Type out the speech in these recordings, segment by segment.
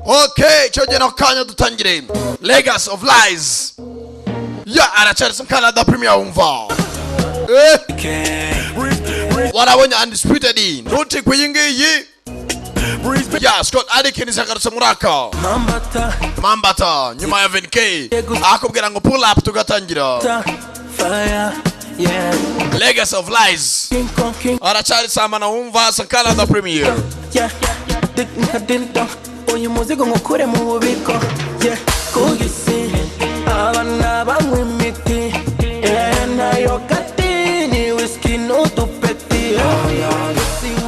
Okay, cyoge no kanya dutangire. Legacy of Lies. Ya aracari Canada Premier umva. Warabonye Undisputed ntuti kuyingiyi. Ya Scott Adkins isagarutse muraka. Mambata nyuma ya 20k akubwira ngo pull up tugatangira. Legacy of Lies. Aracari samana umva Canada Premier. Uyu muzigo ngukure mu bubiko kugisi abana banywa imiti nayo katini whisky n'udupeti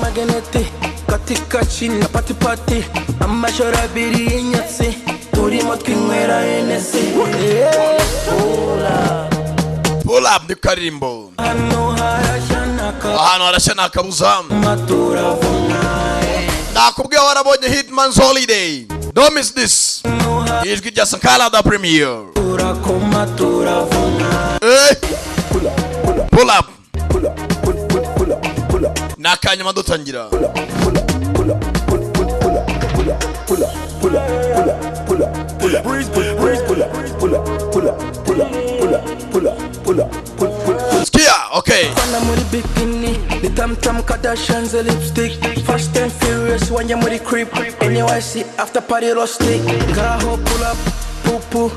mageneti katika china pati pati amajoro abiri y'inyatsi turimo twinywera enesi pull up ndi karimbo ahantu harashya nakabuza nakubwiye warabonye Hitman's Holiday. Don't miss this. Ijwi rya Canada Premier. Pull up. Nakanyuma dutangira. Skia, okay. Tam Kardashian's a lipstick. Fast and furious when you're with the creep. NYC after party rustic. Gaho pull up, poo poo.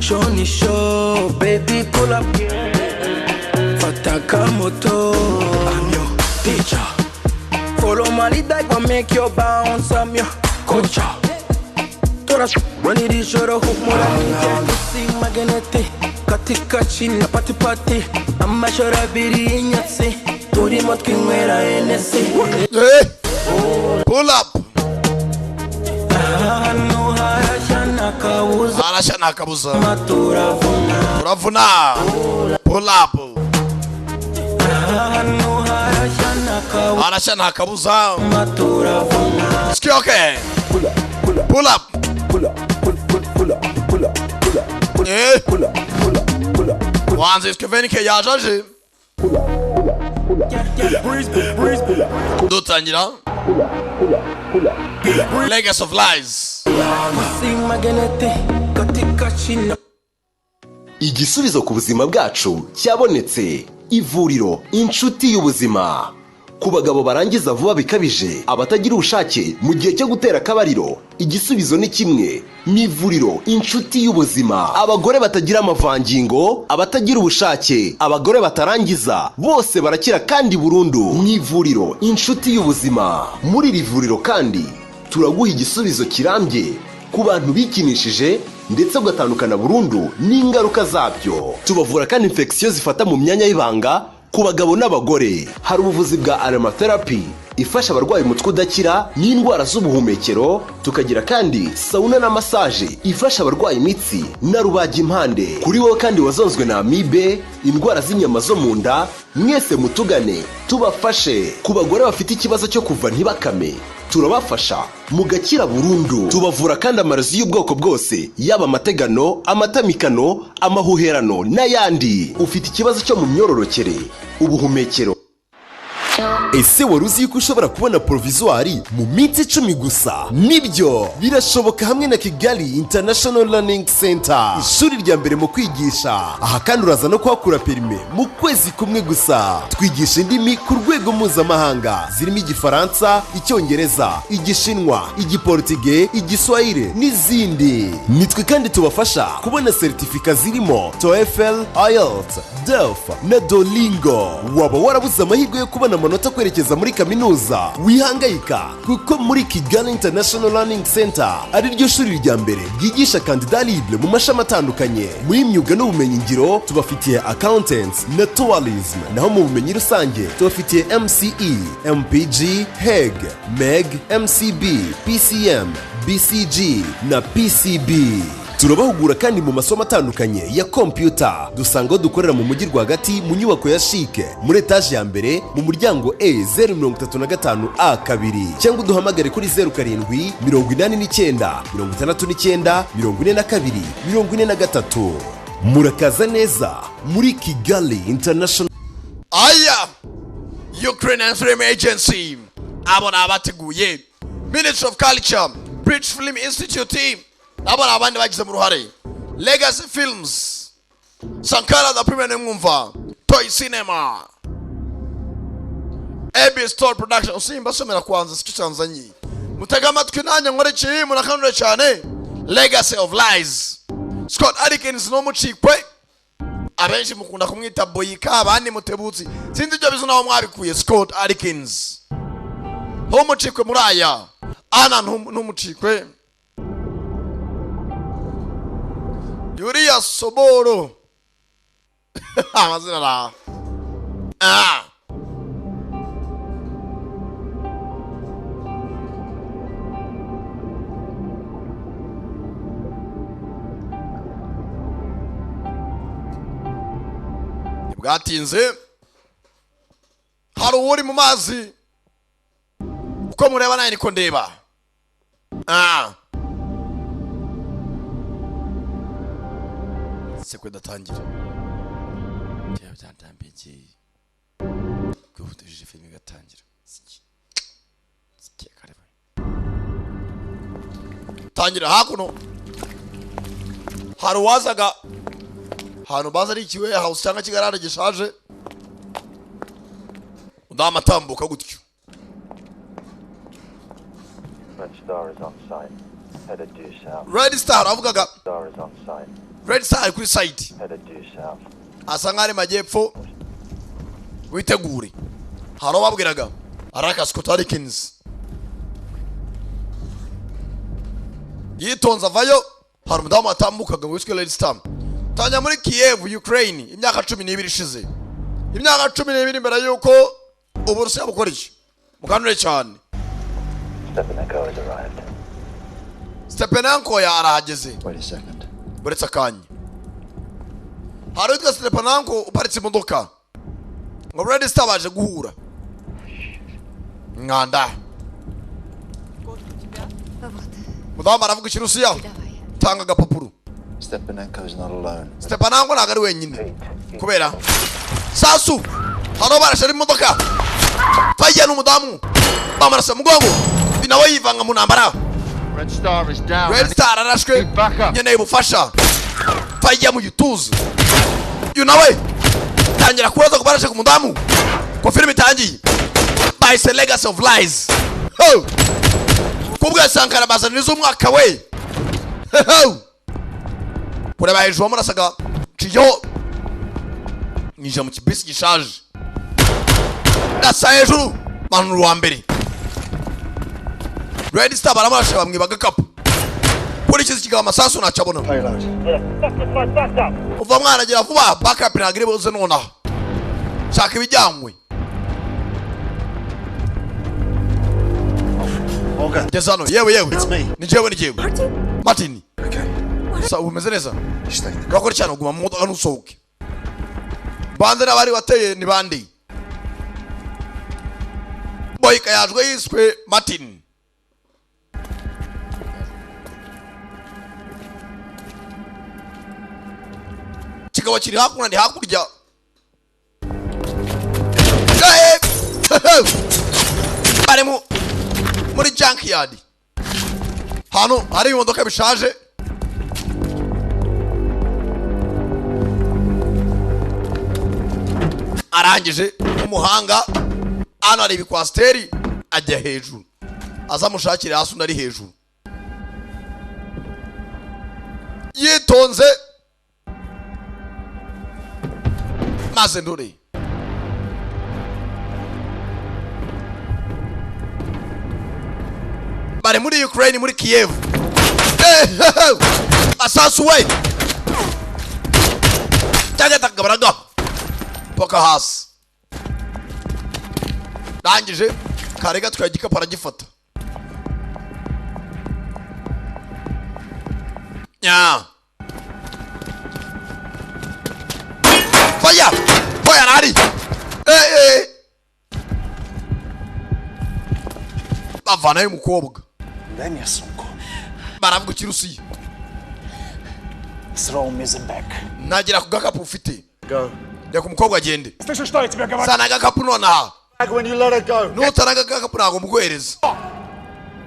Shoni show, baby pull up. Fatakamoto, I'm your teacher. Follow my lead, I gon' make you bounce. I'm your coach. Toras, when it is your hook, more than sing mageneti. Katika china pati pati. I'm a sure abiri inyatsi. Pull up. Arashya nakabuza. Uravuna. Pull up. Arashya nakabuza. Ski okay. Pull up. Wanze iskevenike yajaje. Dutangira. Legacy of Lies. Igisubizo ku buzima bwacu cyabonetse. Ivuriro inshuti y'ubuzima. Ku bagabo barangiza vuba bikabije, abatagira ubushake mu gihe cyo gutera kabariro, igisubizo ni kimwe. N'ivuriro inshuti y'ubuzima. Abagore batagira amavangingo, abatagira ubushake, abagore batarangiza, bose barakira kandi burundu. N'ivuriro inshuti y'ubuzima. Muri iri vuriro kandi turaguha igisubizo kirambye ku bantu bikinishije ndetse ugatandukana burundu n'ingaruka zabyo. Tubavura kandi infection zifata mu myanya y'ibanga ku bagabo n'abagore. Hari ubuvuzi bwa aromatherapy ifasha abarwayi umutwe udakira n'indwara z'ubuhumekero. Tukagira kandi sauna na massage ifasha abarwayi imitsi na rubagimpande. Kuri wowe kandi wazonzwe na amibe, indwara z'inyama zo mu nda, mwese mutugane tubafashe. Ku bagore bafite ikibazo cyo kuva ntibakame, turabafasha mugakira burundu. Tubavura kandi amarozi y'ubwoko bwose, yaba amategano, amatamikano, amahuherano n'ayandi. Ufite ikibazo cyo mu myororokere, ubuhumekero. Ese wari uzi ko ushobora kubona provisoire mu minsi 10 gusa? Nibyo birashoboka hamwe na Kigali International Learning Center, ishuri rya mbere mu kwigisha. Aha kandi uraza no kuhakura perime mu kwezi kumwe gusa. Twigisha indimi ku rwego mpuzamahanga zirimo Igifaransa, Icyongereza, Igishinwa, Igiportugais, Igiswahili n'izindi. Nitwe kandi tubafasha kubona certificat zirimo TOEFL, IELTS, DELF na Duolingo. Waba warabuze amahirwe yo kubona amanota kwerekeza muri kaminuza? Wihangayika, kuko muri Kigali International Learning Center ari ryo shuri rya mbere ryigisha candidat libre mu mashami atandukanye. Mu imyuga n'ubumenyi ngiro tubafitiye accountants na tourism, naho mu bumenyi rusange tubafitiye MCE, MPG, HEG, MEG, MCB, PCM, BCG na PCB. Turabahugura kandi mu masomo atandukanye ya computer. Dusanga dukorera mu mujyi rwagati mu nyubako ya Chic muri etage ya mbere mu muryango A035A2, cyangwa duhamagare kuri 07 89 69 42 43. Murakaza neza muri Kigali International. Aya Ukraine Film Agency abona abateguye Ministry of Culture British Film Institute nabo abandi bagize mu ruhare. Legacy Films, Sankara the Premier Mwumva, Toy Cinema, AB Store Production. Usimba somera kwanza sikicyanzanyi. Mutega amatwi nanjye nkore ki munakanure cyane. Legacy of Lies, Scott Adkins no mucikwe. Abenshi mukunda kumwita Boyika, abandi Mutebutsi. Sinzi ibyo bizo naho mwabikuye. Scott Adkins ho mucikwe muraya. Ana ntumucikwe. Yuria Soboro. Amazina la. Bwatinze. Hari uri mu mazi. Uko mureba naye niko ndeba. Sekwe datangira. Cyaba cyatambye gufutije filime gatangira. Sikiye kareba. Tangira hakuno. Hari wazaga hano baza ari kiwe house cyangwa kigarara gishaje. Udamatambuka gutyo. Red Star is on site. Headed due south. Red Star avugaga. Star is on site. Red Star kuri site. Headed due south. Asangare majepfo. Witegure. Haro babwiraga. Araka Scott Adkins. Yitonza vayo. Hari mudamu atambukaga wishwe Red Star. Tanya muri Kiev, Ukraine. Imyaka 12 ishize. Imyaka 12 imbere yuko Uburusiya bukora iki? Mukanure cyane. Stepanenko has arrived. Stepanenko yarahageze. Wait a second. Buretse akanya. Hari utwa Stepanenko uparitse imodoka. Ngo Red Star baje guhura. Nganda. Mudamu aravuga ikirusiya. Tanga agapapuro. Stepanenko is not alone. Stepanenko ntago ari wenyine. Kubera Sasu. Hano barashara imodoka. Fajya n'umudamu. Bamarasa mugongo. Binawe yivanga mu ntambara. Red Star is down. Red Star arashwe. Nyene bufasha. Fajya mu gituza. Yunawe. Tangira kubaza ko barashe ku mudamu. Ko filime itangiye. By the Legacy of Lies. Ho. Kubwa Sankara bazaniza umwaka we. Ho. Kureba hejuru murasaga. Ciyo. Nije mu kibisi gishaje. Dasa hejuru. Manu wa mbere. Red Star baramashe bamwibaga kapu. Kuri kizi kiga amasasu nacabona. Uva mwana gira vuba backup nagire boze nona. Shaka ibijyamwe. Morgan. Gezano yewe. It's me. Ni jewe. Martin. Okay. Sa umeze neza. You stay there. Bakora cyane uguma mu modoka nusohoke. Bande nabari wateye ni bandi. Boyika yajwe yiswe Martin. Kigabo kiri hakuno ndi hakurya. Bari muri junkyard. Hano hari imodoka bishaje. Arangije umuhanga hano ari bikwasteri ajya hejuru. Azamushakire hasi undi ari hejuru. Yitonze maze ndore. Bari muri Ukraine muri Kiev. Asasu we. Tagata baraga. Poka hasi. Rangije karega twagika paragifata. Nya. Fire nari. Bavana y'umukobwa. Lenya Sonko. Baravuga kirusi. Throw me back. Nagira kugakapu ufite. Go. Ndeka umukobwa agende. Слышишь, что я тебе говорю? Sana gakapu nona. When you let it go. Nutaraga gakapu nago muguhereza.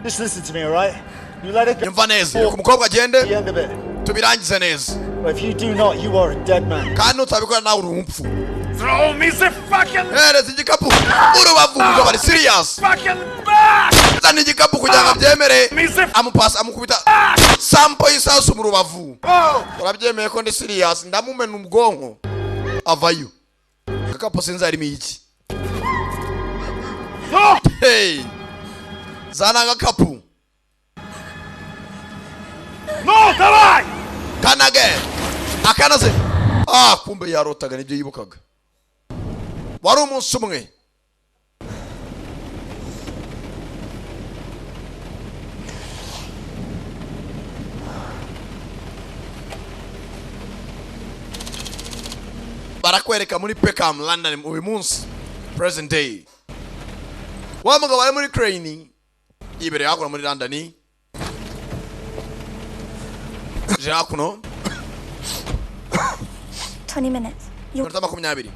Just listen to me, alright? You let it go. Nyumva neza reka umukobwa agende The end of it. tubirangize neza But if you do not, you are a dead man. kandi nutabikora nawe uri umupfu Throw me the fucking hereza igikapu urubavu ngo bari serious back! zana igikapu kugira ngo abyemere amupasa amukubita sampo y'isasu mu rubavu urabyemeye ko ndi serious ndamumena ubwonko avayo agakapu sinzi harimo iki hey zana agakapu No, давай! kanage akanaze kumbe yarotaga nibyo yibukaga wari umunsi umwe barakwereka muri Peckham London uyu munsi present day wa mugabo bari muri crane ibere yakora muri London Jakuno 20 minutes. You're Minota 20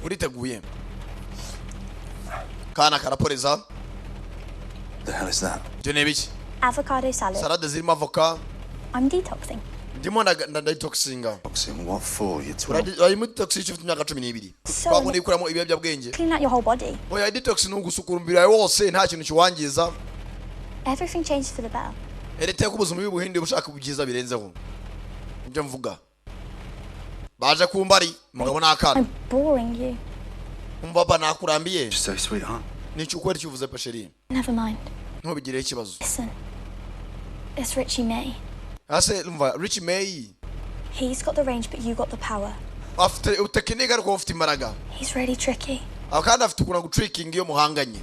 uriteguye kana karaporeza The hell is that? Jenebiki avocado salad. salade zirimo avoka I'm detoxing. ndimo na detoxinga Boxing, what for? You're 12. uri muri detox ifite imyaka 12 So- kwa kundi ikuramo ibiyobyabwenge Clean out your whole body. oya detox ni ugusukura umubiri wawe wose nta kintu kiwangiza Everything changes for the better. ereteye kubuzima y'ubuhinde bushaka ubyiza birenzeho ibyo mvuga baje kumbari mugabo nakana I'm boring you. umva ba nakurambiye So, sweetheart. nicyo ukora kivuze pasheri Never mind. ntubigire ikibazo Listen. It's Richie May. ase umva Rich May He's got the range, but you got the power. afite utekinika ariko ufite imbaraga He's really tricky. akandi afite ukuntu gutricking iyo muhanganye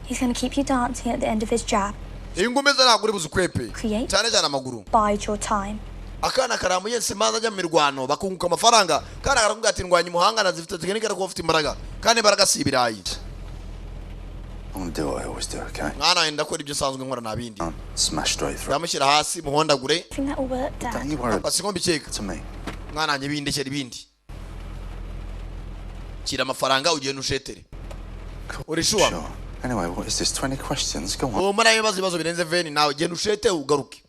He's gonna keep you dancing at the end of his jab. ingumi ze ntabwo uri buzukwepe Create. cyane cyane amaguru Bide your time. akana karamuye nsimanza ajya mu mirwano bakunguka amafaranga kandi akarakubwira ati ndwanya umuhangana zifite tekinike ariko ufite imbaraga kandi imbaraga si ibirayi I'm gonna do what I always do, okay? mwana wenda akora ibyo usanzwe nkora nta bindi Smash straight through. yamushyira hasi muhondagure I think that'll work, Don't Dad. you worry basi ngo mbikeka to me. mwana wanjye bindekera ibindi kira amafaranga ugenda ushetere uri shuwa Sure. Anyway, what is this? 20 questions? Go on. ubu muri ayo ibibazo birenze veni nawe genda ushete ugaruke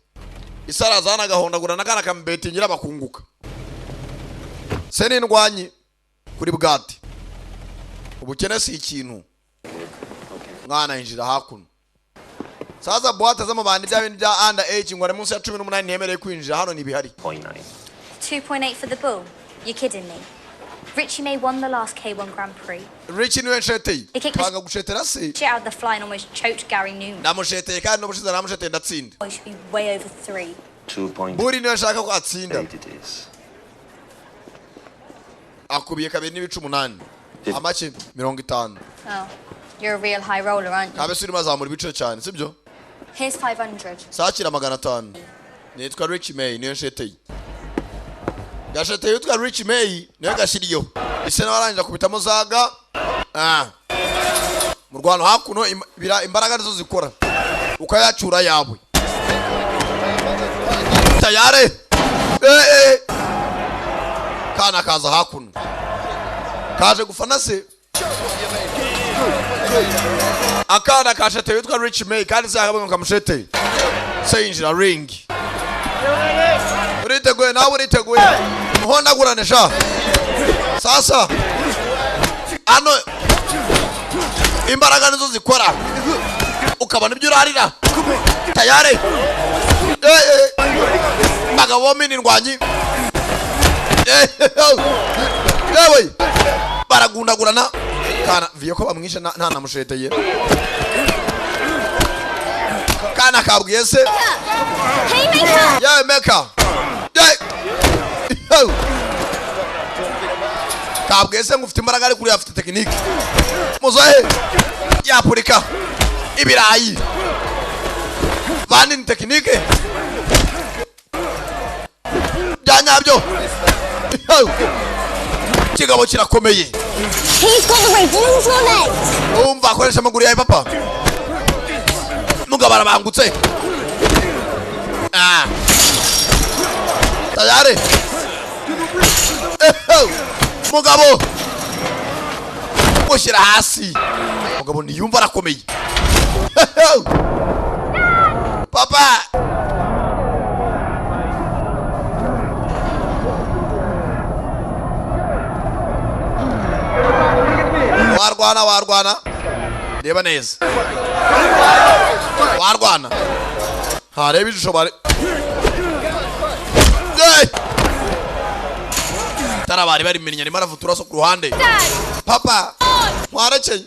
isarazana agahondagura n'akana kamubetingira bakunguka se n'indwanyi kuri bwate ubukene si ikintu mwana yinjira hakuno saza boite z'amabandi bya bindi bya under age ngo ari munsi ya 18 ntiyemereye kwinjira hano nibihari 2.8 for the bull. You're kidding me. Richie May won the last K1 Grand Prix. Rich niwe nsheteye Iki- twanga gushetera se Shit out of the fly and almost choked Gary Newman. namusheteye kandi n'ubushize namusheteye ndatsinda Boy should be way over 3. 2.8 buri niwe nshaka ko atsinda it is. akubiye kabiri n'ibice 8 amake 50 Oh, you're a real high roller, aren't you? kabe suri mazamura ibiciro cyane sibyo Here's 500. sakira 500 nitwa Rich May niyo nsheteye gasheteye yitwa Rich May niyo gashiriyo ise nabarangira kubitamo zaga mu Rwanda hakuno imbaraga nizo zikora ukayacura yawe tayare kana kaza hakuno kaje gufana se akana kasheteye yitwa Rich May kandi zagabwe kamushete se yinjira ring uriteguye nawe uriteguye muhondagurane sha sasa ano imbaraga nizo zikora ukabona ibyo urarira tayare bagabo mini ndwanyi ewe baragundagurana kana viyo ko bamwishe nta namusheteye kana kabwiye se yeah meka kabwiye se ngufite imbaraga ari kuri afite tekinike muzahe yapurika ibirayi bandi ni tekinike byanyabyo kigabo kirakomeye He's got the range. Use your legs. umva akoresha amaguru yawe papa mugabo arabangutse tayari mugabo mushyira hasi mugabo niyumva arakomeye papa warwana reba neza warwana hareba ijisho bare tarabari bari menya ni maravutura so ku ruhande papa warekeye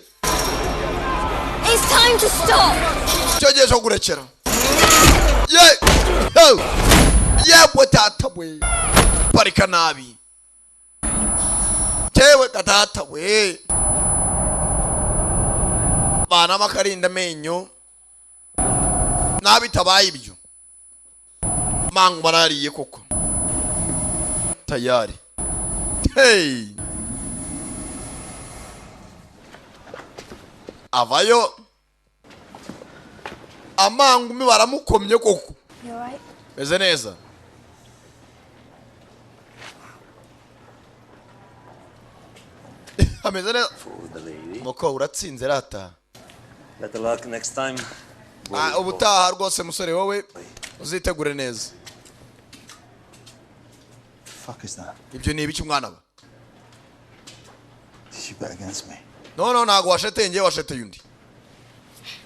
It's time to stop. cyogiye cyo gurekera ye tata we parika nabi tewe tata we bana makarinda menyo nabi tabaye ibyo mangu barariye koko tayari hey avayo amangu mi baramukomye koko You alright? meze neza ameze neza moko uratsinze rata Better luck next time. ubutaha rwose musore wowe uzitegure neza Fuck is that? ibyo ni ibiki mwana ba Did you bet against me? no ntago washeteye ngewe washeteye undi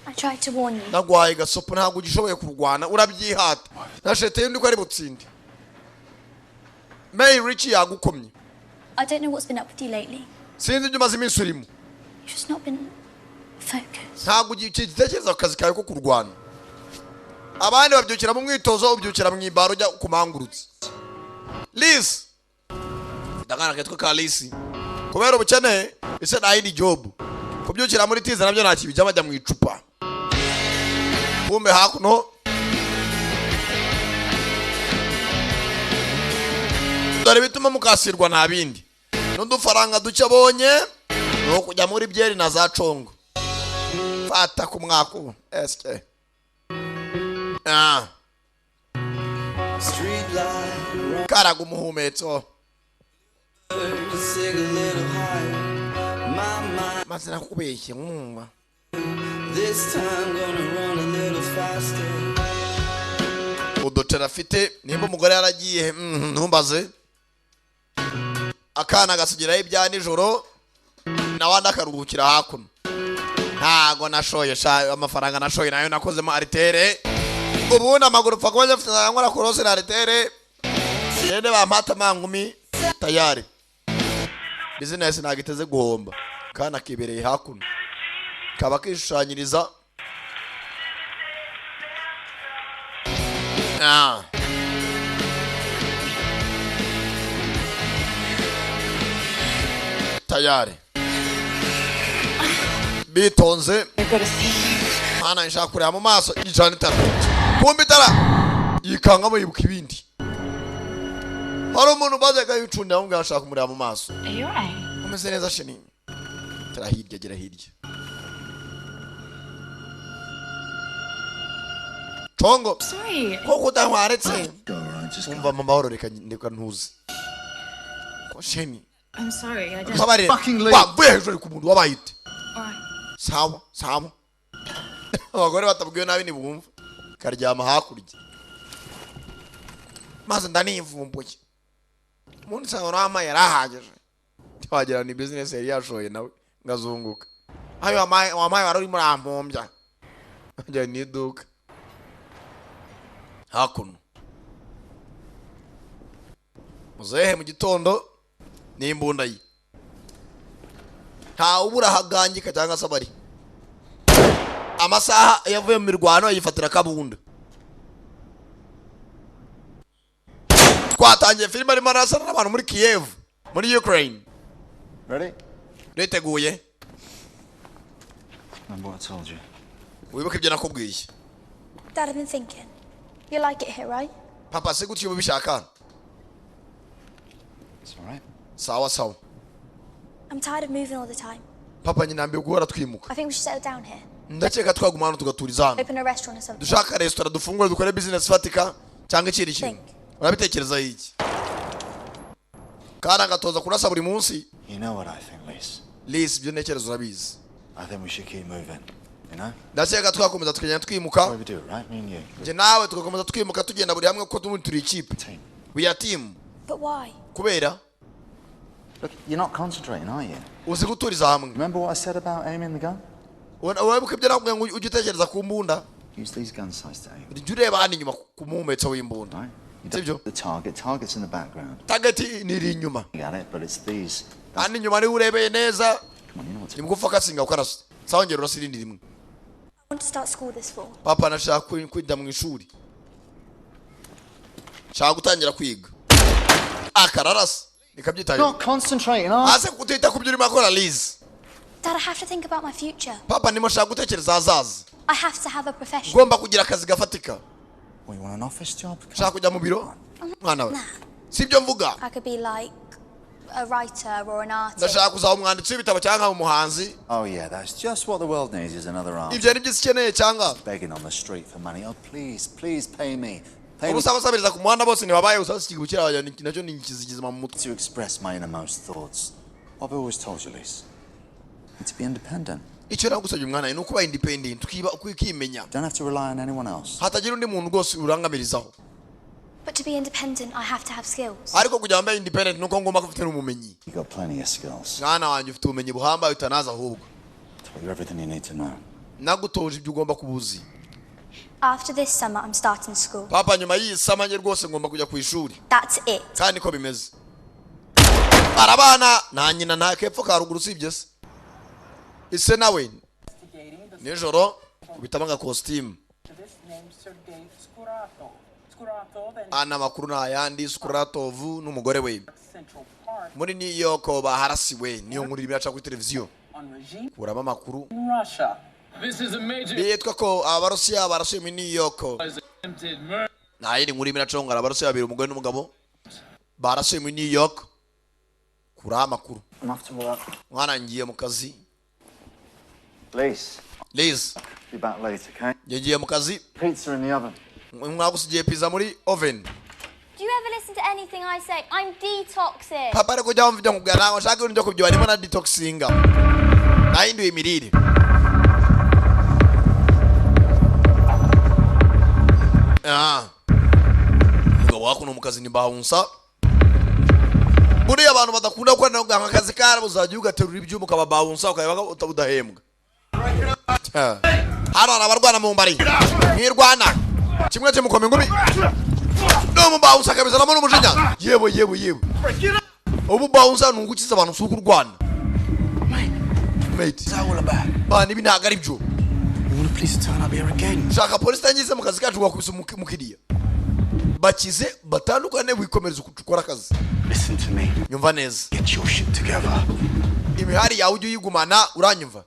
I tried to warn you. nagwaye gasopo ntago ugishoboye kurwana urabyihata nasheteye undi ko ari butsinde May Richie yagukomye I don't know what's been up with you lately. sinzi ibyo umaze iminsi urimo You've just not been focused. ntago ugitekereza ku kazi kawe ko kurwana abandi babyukira mu mwitozo ubyukira mu ibaro ujya kumangurutse Liz ndangana ketwe ka Liz kubera ubukene ise nta yindi job kubyukira muri tiza nabyo nta kibijya bajya mu icupa kumbe hakuno dore bituma mukasirwa nta bindi n'udufaranga duke abonye no kujya muri byeri na za congo fata ku mwaka ubu eske karaga umuhumetso maze nakubeshye mwumva udutera afite nimba umugore yaragiye ntumbaze akana gasigiraho ibya nijoro nawandi akaruhukira hakuno ntago nashoye amafaranga nashoye nayo nakozemo aritere ubundi amaguru upfa kuba afite nkora korose na aritere rero bampata mangumi tayari bizinesi ntago iteze guhomba kandi akibereye hakuno kaba kishushanyiriza tayari bitonze hana nshaka kureba mu maso ijana itara kumbi itara yikangamo yibuka ibindi hari umuntu bazaga yicunda yamubwira nshaka kumureba mu maso umeze neza sheni tara hirya gera hirya Chongo koko utantwaretse umva mu mahoro reka ntuzi ko sheni I'm sorry, I just... fucking late. Wambuye hejuru ku muntu wabayite. Sawa. Abagore batabwiwe nabi ni bumva. Karyama hakurya. Maze ndanivumbuye. Umuntu sanga nama yarahageje. Twagira ni business yari yashoye nawe ngazunguka. Ayo wamaye wari muri ampombya. Njya ni duka. Hakuno. Muzehe mu gitondo n'imbunda ye nta ubura hagangika cyangwa sabari amasaha yavuye mu mirwano yifatira kabunda twatangiye filime arimo arasana n'abantu muri Kiev muri Ukraine Reteguye Remember what I told you? wibuke ibyo nakubwiye Dad, I've been thinking. You like it here, right? Papa se gutyo bishaka It's all right. Sawa I'm tired of moving all the time. Papa nyinambiye guhora twimuka I think we should settle down here. ndakeka twaguma hano tugaturiza hano Open a restaurant or something. dushaka restaurant dufungure dukore business fatika cyangwa ikindi kintu urabitekereza iki kana gatoza kurasa buri munsi You know what I think, Liz? Liz byo nekerezo urabizi I think we should keep moving. You know? ndakeka twakomeza tukagenda twimuka What do we do, right? Me and you. nje nawe tugakomeza twimuka tugenda buri hamwe kuko turi ikipe Team. we are team But why? kubera Look, you're not concentrating, are you? uzi guturiza hamwe Remember what I said about aiming the gun? wibuka ibyo nakubwiye ngo ujye utekereza ku mbunda Use these gun sights to aim. jya ureba hano inyuma ku muhumetso w'imbunda Right? You sibyo don't the target. Target's in the background. target ni iri inyuma You got it, but it's these. hano inyuma niba urebeye neza Come on, you know what to ni mugufa kasinga ukarasa sawa ngero urasa irindi rimwe I want to start school this fall. papa nashaka kujya mu ishuri nshaka gutangira kwiga akararasa nikabyitaye Not concentrating, are you? hasi kutita ku byo urimo akora Liz Dad, I have to think about my future. papa ndimo nshaka gutekereza ahazaza I have to have a profession. ngomba kugira akazi gafatika Well, you want an office job? nshaka kujya mu biro mwana we sibyo mvuga I could be like a writer or an artist. ndashaka kuzaba umwanditsi w'ibitabo cyangwa umuhanzi Oh, yeah, that's just what the world needs is another arm. ibyo ni byo isi ikeneye cyangwa Begging on the street for money. Oh, please pay me. Pay me ubusabasabiriza ku muhanda bose ntibabaye usasikiga ukira nacyo ni ikizigizima mu mutwe to express my innermost thoughts. What I've always told you, Lise. To be independent. icyo nagusabye umwana ni ukuba independent ukimenya Don't have to rely on anyone else. hatagira undi muntu rwose urangamirizaho But to be independent, I have to have skills. ariko kugira ngo mbe independent nuko ngomba kuba ufite n'ubumenyi You got plenty of skills. mwana wanjye ufite ubumenyi buhambaye utanaza ahubwo Taught you everything you need to know. nagutoje ibyo ugomba kuba uzi After this summer, I'm starting school. papa nyuma y'iyi samanye rwose ngomba kujya ku ishuri That's it. kandi niko bimeze arabana nta nyina nta kepfo ka ruguru usibye se ise nawe nijoro ubitamo agakositimu ana amakuru ni ayandi Skuratov n'umugore we muri New York baharasiwe niyo nkuru irimo iraca kuri televiziyo kuramo amakuru yitwa ko abarusiya barasuye muri New York nta yindi nkuru irimo iracongora abarusiya babiri umugore n'umugabo barasuye muri New York kuramo amakuru mwana ngiye mu kazi Liz Be back later, okay? ngiye mu kazi Pizza in the oven. mwagusigiye pizza muri oven Do you ever listen to anything I say? I'm detoxing. papa ariko jya wumva ibyo nkubwira ntabwo nshaka ibintu byo kubyo harimo na detoxinga nahinduye imirire umugabo wakuno mu kazi ni bahunsa buriya abantu badakunda gukora nawe uganga akazi kara uzajya ugaterura ibyuma ukaba bahunsa ukaba udahembwa hano hari abarwana mu mbari nk'irwana kimwe kimukoma ingumi n'umubahunsa akabizanamo n'umujinya yewe ubu bahunsa ni ugukiza abantu si ukurwana mate bana ibi ntabwo ari byo shaka polisi itangize mu kazi kacu wakubise umukiriya bakize batandukane wikomereza ukora akazi nyumva neza imihari yawe ujye uyigumana uranyumva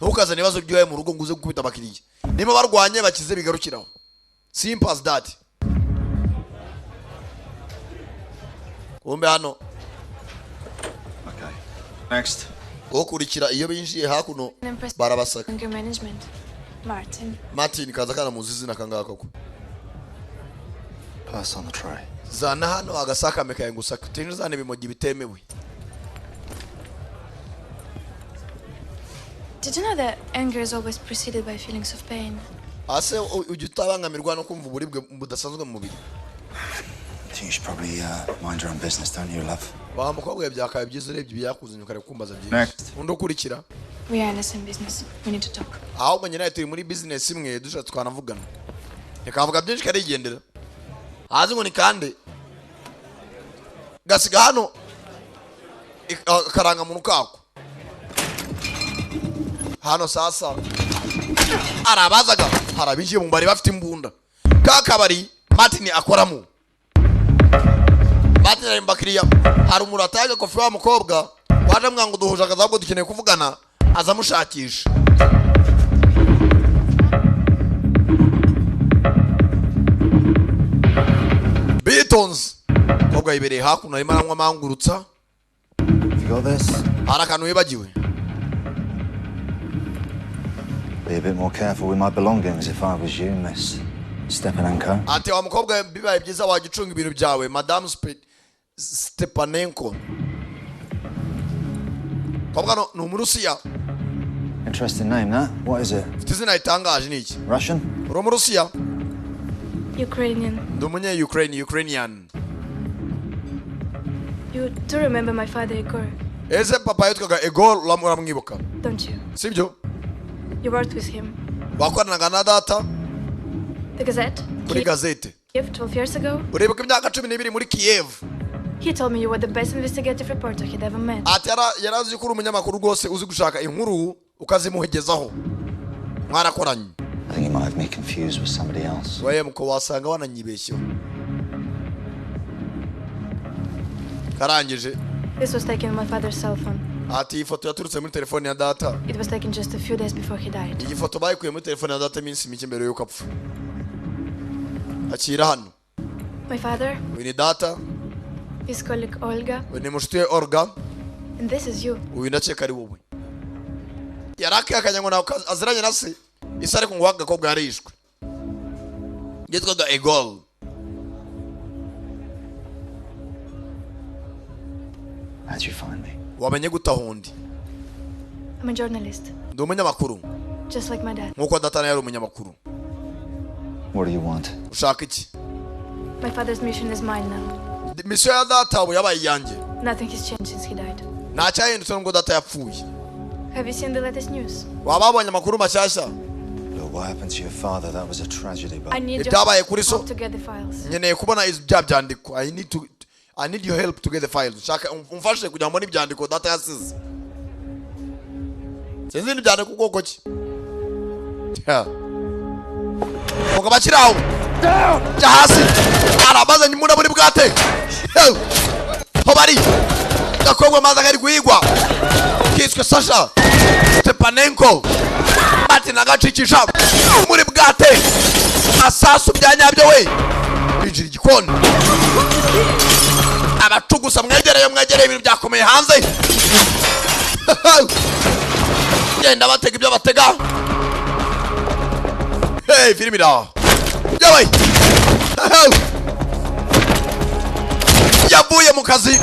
ntukazane ibibazo by'iwawe mu rugo ngo uze gukubita abakiriya niba barwanye bakize bigarukiraho simple as that kumbe hano Okay. Next. ukurikira iyo binjiye hakuno barabasaka management. Martin kaza kana muzi izina kangaka ko Pass on the tray. zana hano agasaka mekaye ngusaka tinzane bimogi bitemewe Did you know that anger is always preceded by feelings of pain? ase ujye utabangamirwa no kumva uburibwe budasanzwe mu mubiri I think you should probably mind your own business, don't you, love? wa mukobwa byakaye byiza urebye byakuzanye ukare kumbaza byinshi Next. undi ukurikira We are in the same business. We need to talk. ahubwo nyine turi muri business imwe dushatse twanavugana ikavuga byinshi karigendera hazi ngo ni kande gasiga hano karanga muntu kako hano sasa arabazaga harabinjiye mu bari bafite imbunda kakabari Martin akoramo Martin ari mbakiriya hari umurataga kofi wa mukobwa waje mwango duhuje akazabwo dukeneye kuvugana azamushakisha Beatons kobwa ibereye hakuno arimo aranywa amangurutsa You got this? hari akantu wibagiwe Be a bit more careful with my belongings if I was you, Miss Stepanenko. ati wa mukobwa bibaye byiza wagicunga ibintu byawe Madame Stepanenko kobwa no umurusiya Interesting name, that. What is it? Mfite izina ritangaje ni iki? Russian? Uri Umurusiya? Ukrainian. Ndi Ukrainian. You do remember my father, Igor, Ese papa yitwaga Igor uramwibuka? don't you? Sibyo? You worked with him. Wakoranaga na data The Gazette? kuri gazete. Kiev 12 years ago? Uribuka imyaka 12 muri Kiev. He told me you were the best investigative reporter he'd ever met. Ati yarazi ko uri umunyamakuru rwose uzi gushaka inkuru ukazimuhegezaho. Mwarakoranye. I think you might have me confused with somebody else. Wewe mko wasanga wananyibeshyo. Karangije. This was taken on my father's cell phone. Ati ifoto yaturutse muri telefone ya data. It was taken just a few days before he died. Iyi foto bayikuye muri telefone ya data iminsi mike mbere yuko apfa. Akira hano. My father, Uyu ni data. his colleague Olga, Uyu ni mushiti we Olga. and this is you. Uyu ndakeka ari wowe. Yarakakanya ngo nawe aziranye na se. Isa ariko ngo wagakobwa yarishwe. Yitwaga Igor. How'd you find me? Wamenye gutahundi. I'm a journalist, Ndi umunyamakuru. just like my dad. Nkuko data nawe yari umunyamakuru. What do you want? Ushaka iki? My father's mission is mine now. Misiyo ya data ubu yabaye iyanjye. Nothing has changed since he died. Nta cyahindutse nubwo data yapfuye. Have you seen the latest news? Waba wabonye amakuru mashyashya? Look, what happened to your father? That was a tragedy, but I need Ibyabaye your kuri so. help to get the files. Nkeneye kubona bya byandiko. I need your help to get the files. Shaka umfashe kugira ngo ibyandiko data yasize. Sinzi ibyandiko ubwoko ki? Ngo bakiraho. Jya hasi. Arabaza nyimuna muri bwate. Ho bari. Gakobwa maza kari guhigwa. Kiswe Sasha. Stepanenko. Bati nagacikisha muri bwate. Asasu byanyabyo we. Binjira igikoni. Abatugusa mwegereye ibintu byakomeye hanze. Genda batega ibyo batega. Hey, filimi da. Yawe. Yavuye mu kazi.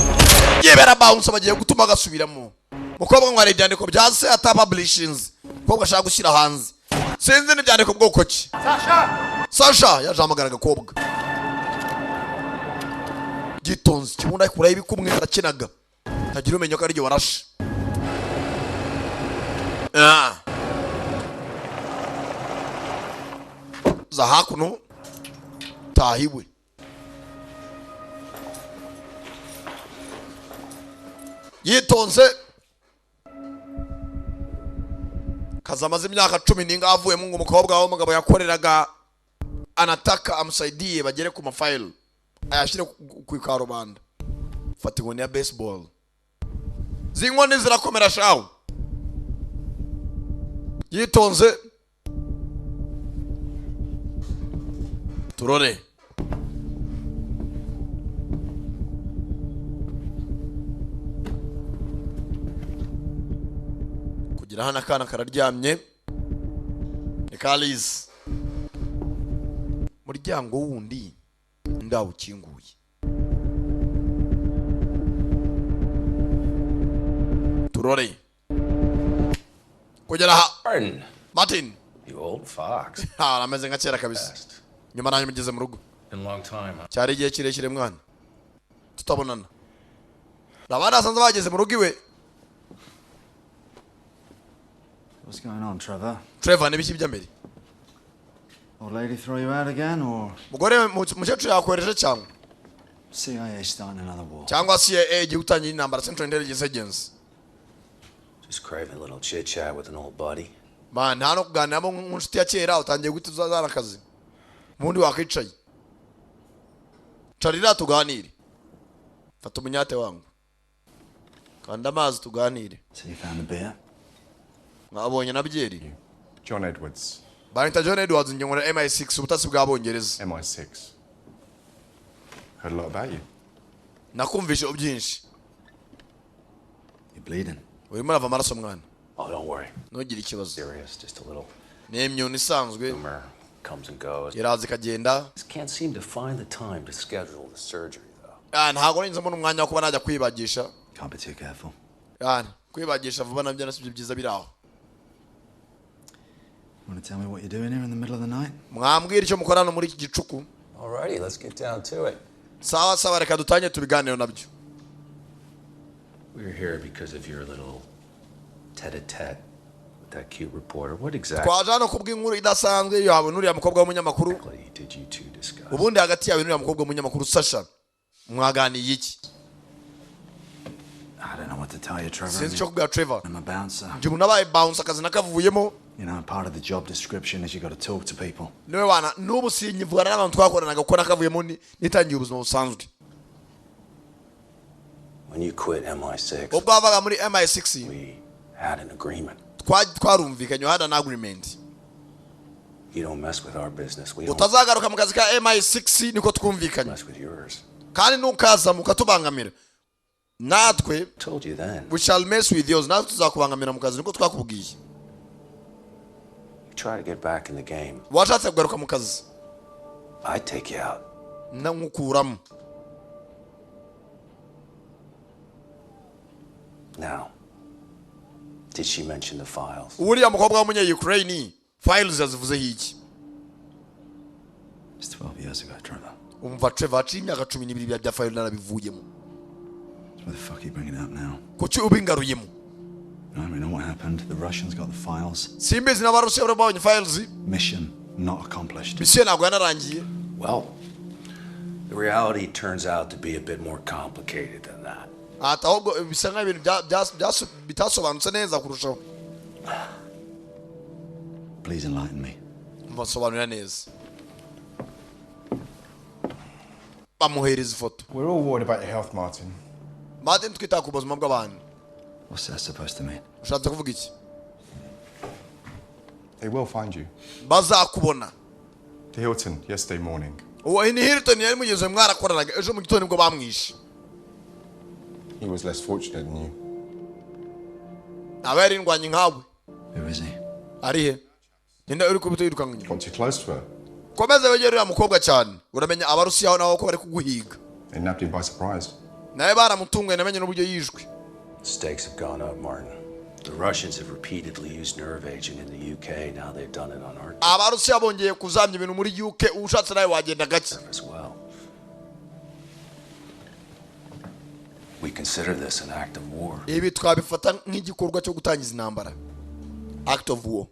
Yebera bounce bagiye gutuma gasubiramo. Mukobwa ngo ari byandiko bya se ata publishings. Mukobwa ashaka gushyira hanze. Sinzi n'ibyandiko bwoko ki. Sasha yajamagara gakobwa. Gitonzi kibunda kuraye ibikumwe arakinaga. Tagira umenyo ko ari ryo warashe. Za hakuno tahiwe. Yitonze kazamaze imyaka 10 ninga avuye mu umukobwa wawe umugabo yakoreraga anataka amusaidie bagere ku mafile ayashire ku karubanda. Fata inkoni ya baseball. Zinkoni zirakomera shawo. Yitonze turore. Kugira hana kana kararyamye. Ekaliz. Muryango wundi ndawo kinguye. Turore. Kugera ha. Martin. You old fox. Ameze nka kera kabisa. Nyuma nanjye mugeze mu rugo. Been a long time. Cyari igihe kirekire mwana. Tutabonana. Labana sanze bageze mu rugo iwe. What's going on, Trevor? Trevor nibiki byambere. Old lady throw you out again, or Mugore mukecuru yakwereje cyangwa? CIA starting another war? Cyangwa CIA igiye gutangira intambara Central Intelligence Agency. Just craving a little chit chat with an old buddy. Man, nta no kuganira mo nk'unshuti ya kera utangiye guhita uzazana akazi. Mundi wakicaye. Charira tuganire. Fata umunyate wangu. Kanda amazi tuganire. So you found the beer? Mwabonye na byeri. John Edwards, Barita John Edwards ngengora MI6 ubutasi bw'abongereza. MI6. Heard a lot about you. Nakumvishe byinshi. You bleeding? Urimo urava amaraso mwana. Oh, don't worry. Ntugire ikibazo. Serious, just a little Nemyuni isanzwe. humor comes and goes. Iraza ikagenda. Just can't seem to find the time to schedule the surgery, though. Ntago ninzemo n'umwanya wo kuba najya kwibagisha. Can't be too careful. Kwibagisha vuba nabyo nasibye byiza biraho. Want to tell me what you're doing here in the middle of the night? mwambwira icyo mukorana muri iki gicuku. Alrighty, let's get down to it. Sawa sawa, reka dutanye tubiganiro nabyo. We're here because of your little tete-a-tete with that cute reporter. What exactly Twaje hano kubw'inkuru idasanzwe yawe n'uriya mukobwa w'umunyamakuru. did you two discuss? Ubundi hagati yawe n'uriya mukobwa w'umunyamakuru Sasha mwaganiye iki? I don't know what to tell you, Trevor. Sinzi icyo kubwira Trevor. I'm a bouncer. Njye ubu nabaye bounce, akazi nakavuyemo. You know, part of the job description is you got to talk to people. Niwe wana n'ubu sinyivugana n'abantu twakoranaga kuko nakavuyemo nitangiye ubuzima busanzwe. When you quit MI6, Ubwo wavaga muri MI6 we had an agreement. twarumvikanye, had an agreement. You don't mess with our business. We don't Utazagaruka mu kazi ka MI6 niko twumvikanye. mess with yours. Kandi nukaza mukatubangamira. Natwe Told you then. we shall mess with yours. Natwe tuzakubangamira mu kazi niko twakubwiye. You try to get back in the game. Washatse kugaruka mu kazi. I take you out. Nkukuramo. Now, did she mention the files? Uriya mukobwa w'umunya-Ukraine files yazivuze hiki? It's 12 years ago, Trevor. Umva Trevor, haciye imyaka 12 bya file narabivuyemo. Why the fuck are you bringing it up now? Kuki ubingaruyemo? I don't know what happened. The Russians got the files. Simbizi n'abarusiya bari babonye files. Mission not accomplished. Mission ntabwo yanarangiye. Well, the reality turns out to be a bit more complicated than that. Ati ahubwo bisa nk'ibintu bitasobanutse neza kurushaho. Please enlighten me. Mbasobanurira neza. Bamuhereza ifoto. We're all worried about your health, Martin. Martin, twita ku buzima bw'abantu. What's that supposed to mean? Ushatse kuvuga iki? They will find you. Bazakubona. The Hilton, yesterday morning. Uwo ni Hilton yari mugeze mwarakoranaga ejo mu gitondo nibwo bamwishe. He was less fortunate than you. Aba yarindwanye nkawe. Who is he? Ari he? Ninde uri kubita yirukanga nyuma? Got too close to her. Komeza wegera uriya mukobwa cyane. Uramenya abarusiya aho naho ko bari kuguhiga. They nabbed him by surprise. Naye baramutunguye namenye n'uburyo yishwe. Stakes have gone up, Martin. The Russians have repeatedly used nerve agent in the UK. Now they've done it on our Abarusiya bongeye kuzamya ibintu muri UK, ushatse nawe wagenda gake. as well. We consider this an act of war. Ibi twabifata nk'igikorwa cyo gutangiza intambara. Act of war.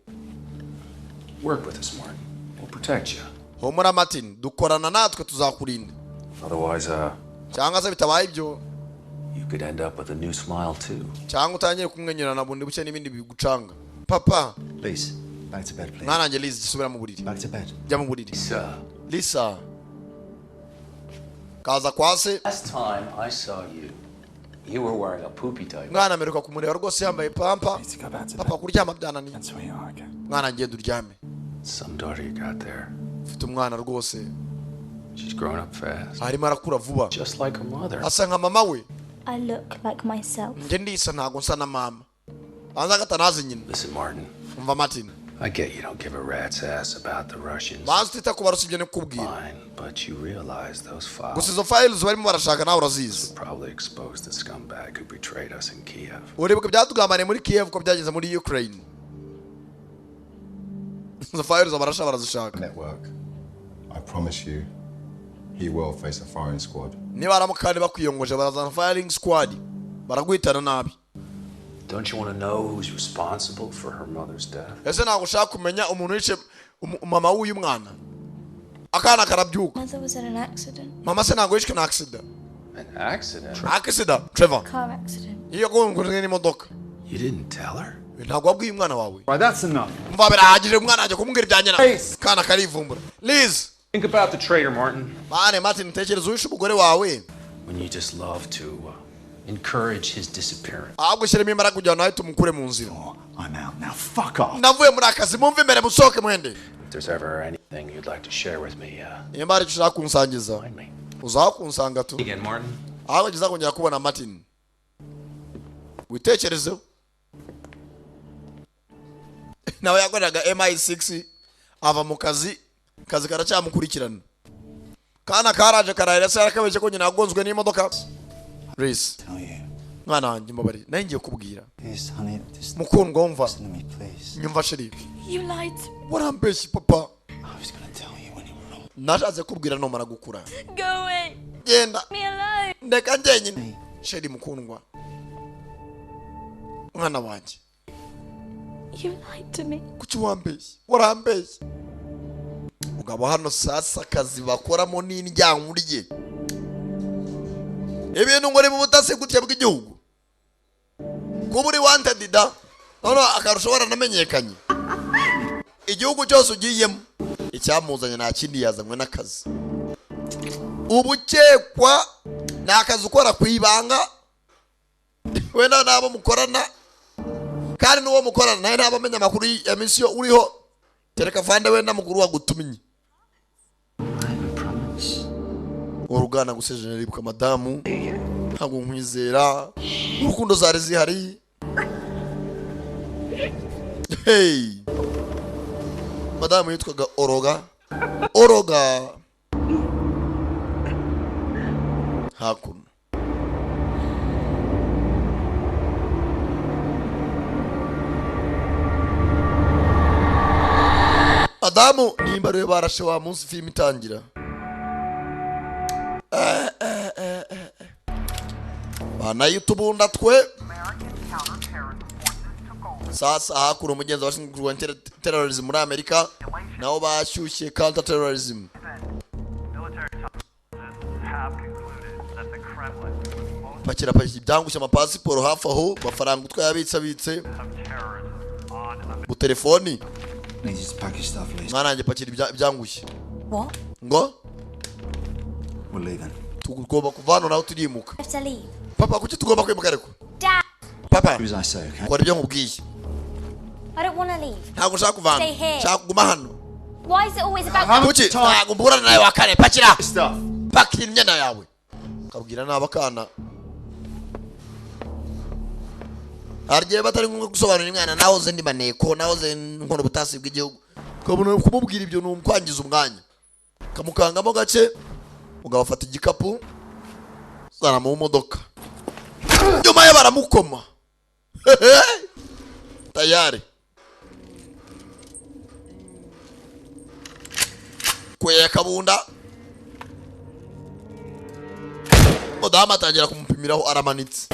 Work with us, Martin. We'll protect you. Homura Martin, dukorana natwe tuzakurinda. Otherwise, Cyangwa se bitabaye ibyo, you could end up with a new smile too. cyangwa utangire kumwenyura na bundi buke n'ibindi bigucanga. Papa, Please, back to bed, please. mwana wanjye Liz, gisubira mu buriri. Back to bed. Jya mu buriri. Lisa, Lisa. Kaza kwa se. last time I saw you, you were wearing a poopy type. Mwana ameruka kumureba rwose yambaye pampa. Need to go back to Papa bed. kuryama byananiye. That's where you are, okay? Mwana ngenda uryame. Some daughter you got there. Ufite umwana rwose. She's grown up fast. Arimo arakura vuba. Just like her mother. Asa nka mama we. I look like myself. Njye ndisa ntago nsa na mama. Banza gatanazi nyina. Listen, Martin. Umva Martin. I get you don't give a rat's ass about the Russians. Banza utita ku barusi ibyo nikubwira. Fine, but you realize those files Gusa izo files barimo barashaka nawe urazizi. probably exposed the scumbag who betrayed us in Kiev. Uribuka byatugambaniye muri Kiev ko byageze muri Ukraine. Izo files abarasha barazishaka. Network. I promise you, he will face a firing squad. Niba aramukandi bakwiyongoje barazana firing squad. Baragwitana nabi. Don't you want to know who's responsible for her mother's death? Ese ntabwo ushaka kumenya umuntu wishe mama w'uyu mwana. Akana karabyuka. Mother was in an accident. Mama se ntabwo yishwe na accident. An accident? Accident, Trevor. Car accident. Iyo gongoje n'imodoka. You didn't tell her? Ntabwo wabwiye umwana wawe. Right, that's enough. Mva birahagije umwana ajya kumubwira ibya nyina. Kana karivumbura. Liz. Think about the traitor, Martin. Mane Martin, tekereza uwishe umugore wawe. When you just love to encourage his disappearance. Ahubwo shyiremo imbaraga kugira ngo nawe tumukure mu nzira. Oh, I'm out now. Fuck off. Navuye muri akazi mumve imbere musohoke mwende. If there's ever anything you'd like to share with me, Nimba hari icyo ushaka kunsangiza. find me. Uzakunsanga tu. Again, Martin. Ahubwo ngiza kongera kubona Martin. Witekerezeho. Nawe yakoraga MI6 ava mu kazi karacyamukurikirana. Kana karaje karahera se yarakabeje ko nyina agonzwe n'imodoka. Reese. Tell you. mwana wanjye mbabari nayo ngiye kubwira Yes, honey, just mukundwa wumva listen to me, please. nyumva sheri You lied. warambeshye papa I was gonna tell you when you were old. nashatse kubwira nomara gukura Go away. genda Me alone. ndeka njyenyine sheri mukundwa mwana wanjye You lied to me. kuki wambeshye warambeshye mugabo hano sasa akazi bakoramo n'indyankurye ibintu ngo mu butasi gutya bw'igihugu kuba uri wanted da noneho akarusho waranamenyekanye igihugu cyose ugiyemo icyamuzanye nta kindi yazanywe n'akazi ubukekwa ni akazi ukora ku ibanga wenda n'abo mukorana kandi n'uwo mukorana nawe ntaba amenya amakuru ya misiyo uriho tereka vande wenda mukuru wagutumye urugana gusezerana ribuka madamu ntabwo nkwizera urukundo zari zihari hey madamu yitwaga oroga hakuno madamu nimba rero barashe wa munsi filime itangira banayo utubunda twe sasa hakuno umugenzi washinzwe kurwanya terrorism muri Amerika nabo bashyushye counter terrorism pakira ibyangushye amapasiporo hafi aho amafaranga utwaye abitse mu telefoni Need you to pack your stuff, Liz. mwana wanjye pakira ibyangushye What? ngo We're leaving. tugomba kuva hano naho turimuka I have to leave. papa kuki tugomba kwimuka ariko Dad, papa Do as I say, okay? kora ibyo nkubwiye I don't want to leave. ntabwo nshaka kuva hano Stay here. nshaka kuguma hano Why is it always about kuki ntabwo mburana nawe wa kane pakira Stuff. pakira imyenda yawe kabwira n'abakana hargiye batari ngombwa gusobanurira umwana nahoze ndi maneko nahoze nkora ubutasi bw'igihugu kabona kumubwira ibyo numkwangiza umwanya kamukangamo gake ugabafata igikapu zana mu modoka nyuma ye baramukoma tayari kweye kabunda mudamu atangira kumupimiraho aramanitse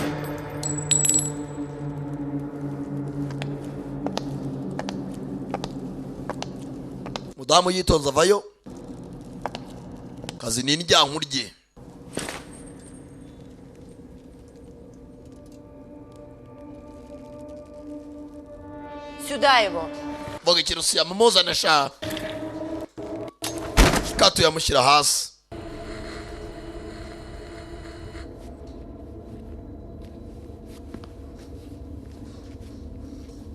mudamu yitonze avayo kazi ni indyankurye Сюда его. vuga ikintu siyamumuzane sha kato yamushyira hasi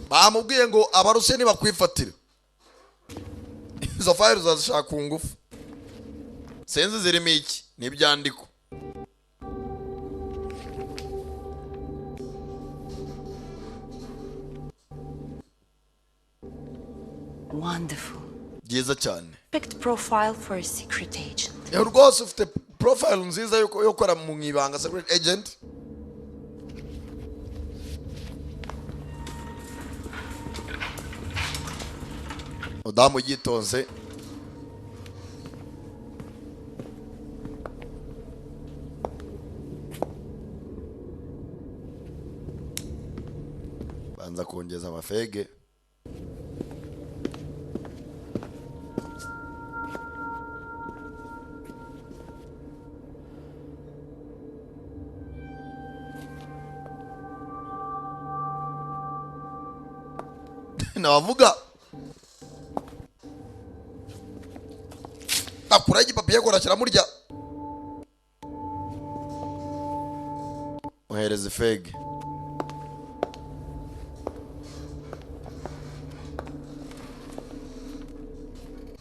bamubwiye ngo abaruse ntibakwifatire izo fayiro uzazishaka ku ngufu sinzi zirimo iki n'ibyandiko Wonderful. byiza cyane Perfect profile for a secret agent. rwose ufite profile nziza yo gukora mu ibanga secret agent mudamu yitonze banza kongeza amafege navuga akura igipapiye ko arashyira murya muhereze fege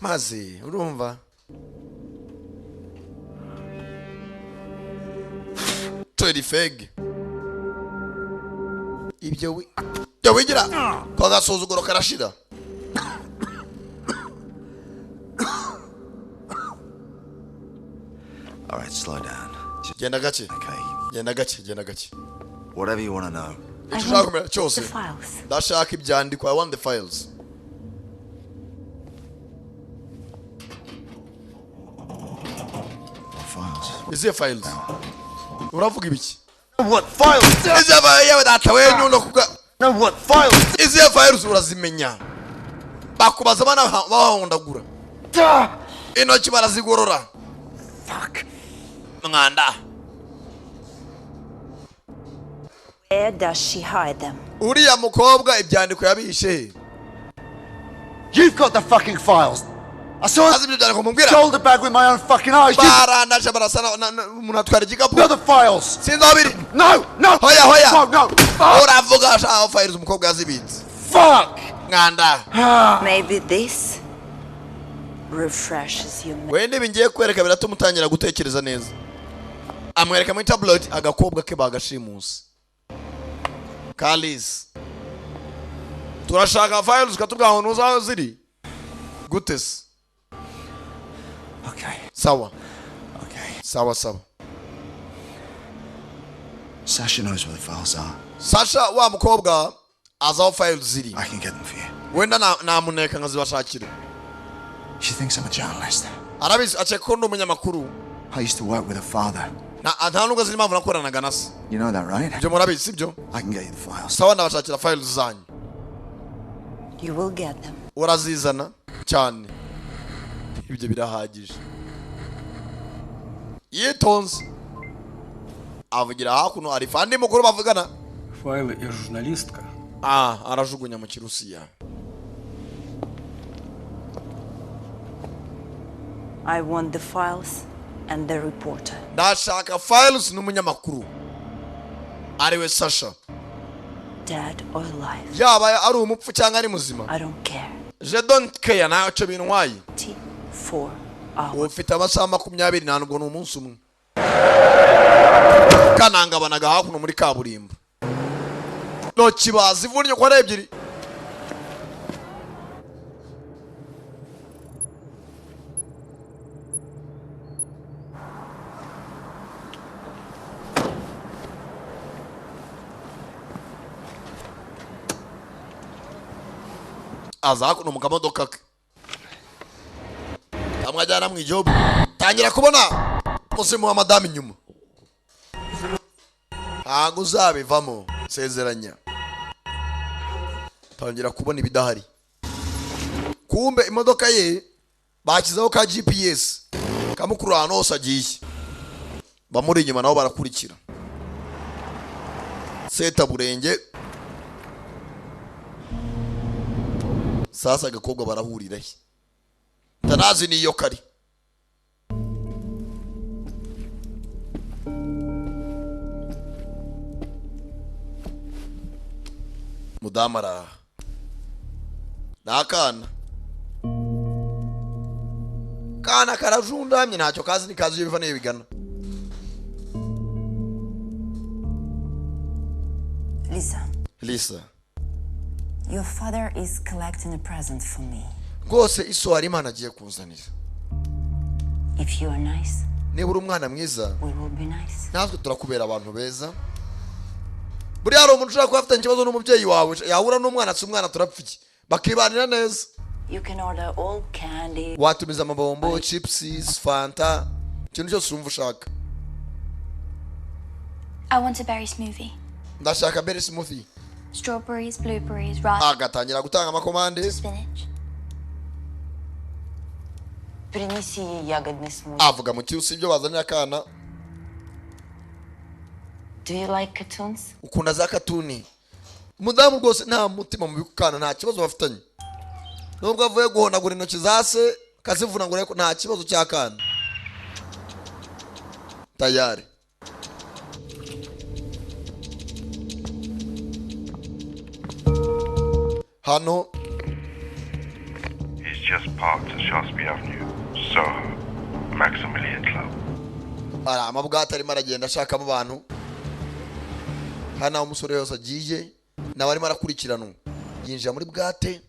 maze urumva tori fege ibyo wigira ko agasuzuguro karashira All right, slow down. genda gake Okay. genda gake Whatever you want to know. icyo ushaka kumenya cyose The files. ndashaka ibyandiko. I want the files. izihe files uravuga ibiki? What files? izihe files yewe data we nyuno kuga No, what files? izihe files urazimenya bakubaza bana bahondagura intoki barazigorora. Fuck. Mwanda Where does she hide them? uriya mukobwa ibyandiko yabishe. You've got the fucking files. I saw azi ibyo byandiko mubwira shoulder bag with my own fucking eyes. barandaje barasana umuntu atwara igikapu. You've got the files. sinzi aho biri. No, no. hoya No, no. Fuck. uravuga aho files umukobwa yazibitse. Fuck. Mwanda Maybe this refreshes your memory. wende bingiye kwereka biratuma utangira gutekereza neza. Amwereka muri tablet agakobwa ke bagashimusi Kalis. Turashaka files katubwa aho nuza ziri gutes. Okay. Sawa Okay. sawa. Sasha knows where the files are. Sasha wa mukobwa azaho files ziri. I can get them for you. Wenda namuneka nkazibashakira. She thinks I'm a journalist. Arabizi acheka ko ndi umunyamakuru. I used to work with her father. Nta nubwo ziri impamvu nakoranaga na se. You know that, right? Ibyo murabizi sibyo? I can get you the files. Sawa ndabashakira files zanyu. You will get them. Urazizana cyane. Ibyo birahagije. Yitonze avugira hakuno ari fandi mukuru bavugana. Файлы и журналистка. Arajugunya mu Kirusiya. I want the files and the reporter. Ndashaka files n'umunyamakuru ariwe Sasha. Dead or alive. Yaba ari umupfu cyangwa ari muzima. I don't care. Je don't care ntacyo bintwaye. 4 hours. Ufite amasaha 20 ntabwo ni umunsi umwe. Kanangabanaga hakuno muri kaburimbo. No kibazi ivunye ko ari ebyiri. aza hakuno mu kamodoka ke amwajyana mu ijobu tangira kubona musimu wa madame inyuma ntago uzabivamo sezeranya tangira kubona ibidahari kumbe imodoka ye bakizaho ka GPS kamukuru ahantu hose agiye bamuri inyuma nabo barakurikira seta burenge sasa agakobwa barahurira he tanazi niyo kari mudamara nakana kana karajundamye ntacyo kazi ni kazi biva nebigana Lisa Your father is collecting a present for me. Rwose iso hari Imana agiye kunzanira. If you are nice, niba uri umwana mwiza, we will be nice. natwe turakubera abantu beza. Buri hari umuntu ushaka kuba afite ikibazo n'umubyeyi wawe, yahura n'umwana si umwana turapfiki. Bakibanira neza. You can order all candy. Watumiza amabombo, chips, fanta, ikintu cyose urumva ushaka. I want a berry smoothie. Ndashaka berry smoothie. Strawberries, blueberries, raspberries. Agatangira gutanga amakomande. Spinach. Принеси ей ягодный смузи. Avuga mu cyusi ibyo bazanira akana. Do you like cartoons? Ukunda za katuni. Mudamu rwose nta mutima mu bikukana nta kibazo bafitanye. Nubwo avuye guhonagura intoki zase kazivuna ngo reko nta kibazo cy'akana. Tayari. Hano. He's just parked at Shaftesbury Avenue, Soho, Maximilian Club. Ara amabwata arimo aragenda ashakamo abantu. Hana umusore yose agiye nawe arimo arakurikirana. Yinjira muri bwate.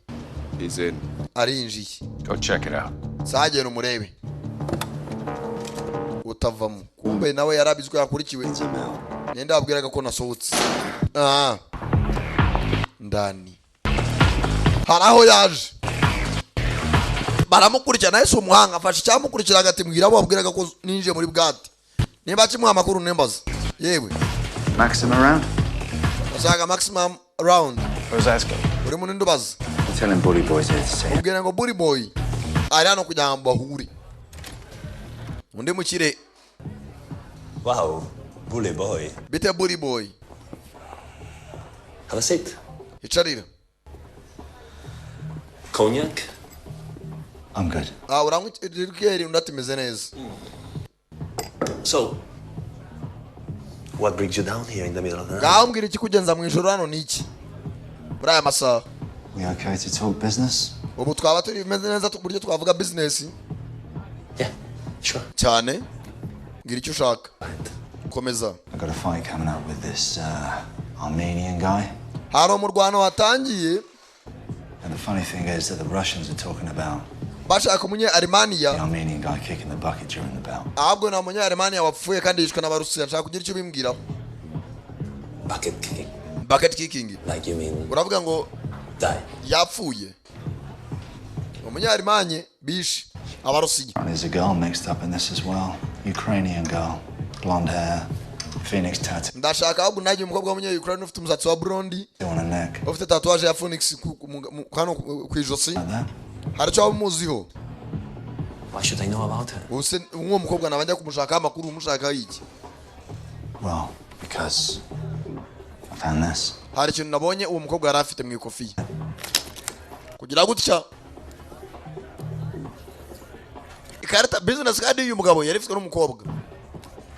He's in. Arinjiye. Go check it out. Sagera umurebe. Utavamo. Kumbe nawe yarabizwe yakurikiwe. nenda abwiraga ko nasohotse ndani haraho yaje baramukurikirana Yesu umuhanga afashe cyamukurikira agati mbwira abo abwiraga ko ninje muri bwate nimba kimwe amakuru nembaza yewe Maximum around? Uzaga maximum around. Rosasco. Uri mu ndubaza. I'm telling Bully Boys here to say. Ubwira ngo Bully Boy ari hano kugira ngo bahuri. Undi mukire. Wow, Bully Boy. Bite Bully Boy. Have a seat. Icharira. Cognac? I'm good. Urangwikeri undatimeze neza. So, what brings you down here in the middle of the night? Ngambwira iki kugenza mu ijoro hano niki? Muri aya masaha. We okay to talk business? Ubu twaba turi meze neza tuburyo twavuga business. Yeah, sure. Cyane. Ngira icyo ushaka. Komeza. I got a fight coming up with this Armenian guy. Haro mu Rwanda watangiye. And the funny thing is that the Russians are talking about bashaka umunye Armenia. The Armenian guy kicking the bucket during the bout. Ahubwo na munye Armenia wapfuye kandi yishwe n'abarusiya nshaka kugira icyo bimbwiraho. Bucket kicking. Bucket kicking. Like you mean uravuga ngo die. Yapfuye. Umunye Armenia bishi abarusiya. There's a girl mixed up in this as well. Ukrainian girl, blonde hair, Phoenix tattoo. Ndashaka ahubwo nagiye umukobwa w'umunye Ukraine ufite umusatsi wa blonde. On her neck. Ufite tatouage ya Phoenix hano ku ijosi. Haricyo umuziho. Why should I know about her? Use uwo mukobwa nabajya kumushaka amakuru umushaka iki? Well, because I found this. Hari ikintu nabonye uwo mukobwa yari afite mu ikofi. Kugira gutya. Ikarita business card y'uyu mugabo yari ifite n'umukobwa.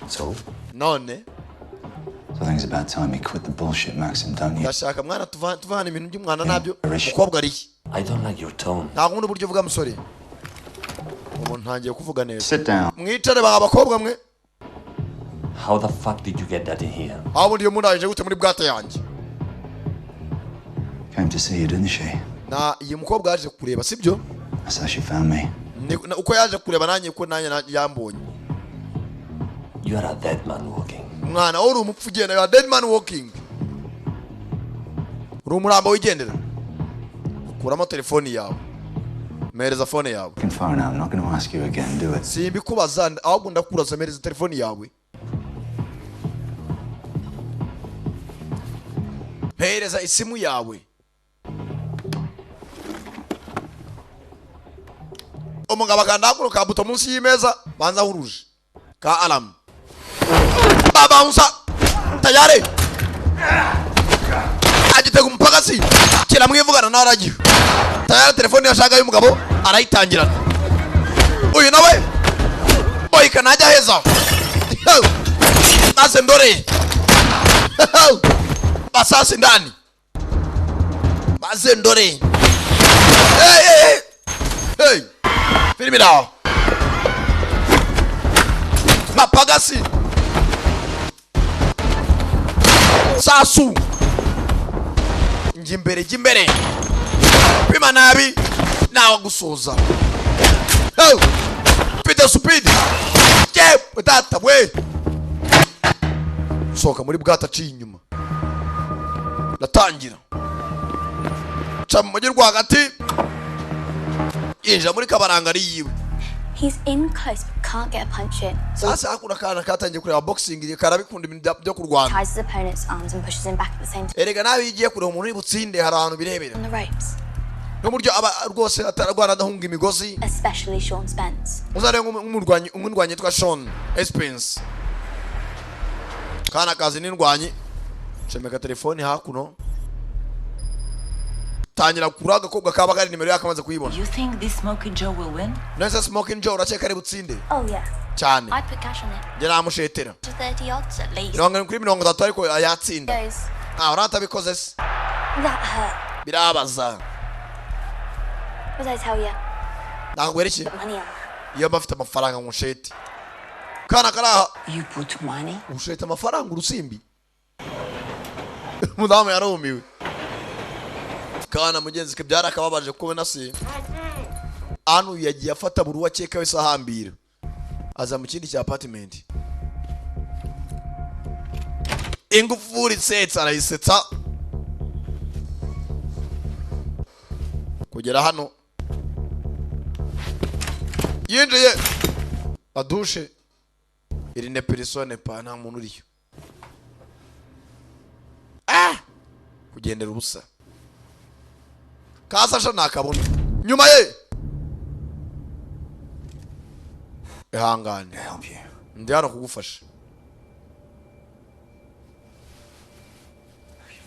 So? None. So I think it's about time he quit the bullshit, Maxim, don't you? Ndashaka mwana tuvana ibintu by'umwana nabyo. Mukobwa ari. I don't like your tone. Nta ngundi buryo uvuga musore. Ubu ntangiye kuvuga neza. Sit down. Mwicare abakobwa mwe. How the fuck did you get that in here? Abo ndiyo mundaje gute muri bwate yanjye. Came to see you, didn't she? Na iyi mukobwa yaje kureba sibyo? That's how she found me. Uko yaje kureba nanjye ko nanjye yambonye. You are a dead man walking. Mwana uri umupfu ugenda, you are dead man walking. Uri umurambo wigendera. Kuramo telefoni yawe. Mereza phone yawe. You can phone out. I'm not going to ask you again, do it? Simbi kubaza ahubwo ndakuraza mereza telefoni yawe. Mereza isimu yawe. Umugabo akandakuru ka buto munsi y'imeza banza huruje. Ka alarm. Baba unsa. Tayari. Agitega umupagasi. Kira mwivugana na aragiye. Tayari telefoni yashaka y'umugabo arayitangirana. Uyu nawe boy kanajya heza. Nase ndore. Basasi ndani. Baze ndore. Hey. Hey. Filimi daw. Mapagasi. Sasu. Jimbere. Pima nabi. Nawa gusoza. Oh. Peter Speed. Je, data we. Soka muri bwata ci inyuma. Natangira. Chama mu rwagati. Inja muri kabarangari yiwe. He's in close but can't get a punch in. Sasa hakuna kana katangiye kureba boxing karabikunda ibintu byo kurwana. Ties his opponent's arms and pushes him back at the same time. Erega nabi igiye kureba umuntu ibutsinde hari abantu birebera. On the ropes. No buryo aba rwose ataragwana adahunga imigozi. Especially Sean Spence. Uzare umurwanyi yitwa Sean Spence. Kana kazi n'indwanyi. Chemeka telefoni hakuno. Tangira kuraga kobwa kaba kari nimero yakamaze kuyibona. You think this Smoking Joe will win? Nese Smoking Joe uraceka ari butsinde. Oh yeah. Cyane. I'd put cash on it. Nge namushetera. To 30 odds at least. Kuri 30 ariko yatsinda. Goes. Uratabikoze se. That hurt. Birabaza. What did I tell you? Nakwereke. Money on. Iyo bafite amafaranga mu sheti. Kana karaha. You put money? Usheta amafaranga urusimbi. Mudamu yarumiwe. Kana mugenzi ke byarakababaje ko we nase. Anu yagiye afata buru wakeka wese ahambira. Aza mu kindi cya apartment. ingufuri isetsa arayisetsa kugera hano yinjiye adushe iri ne persone pa nta muntu uriyo kugendera ubusa kasasha nakabona nyuma ye ihangane ndi hano kugufasha.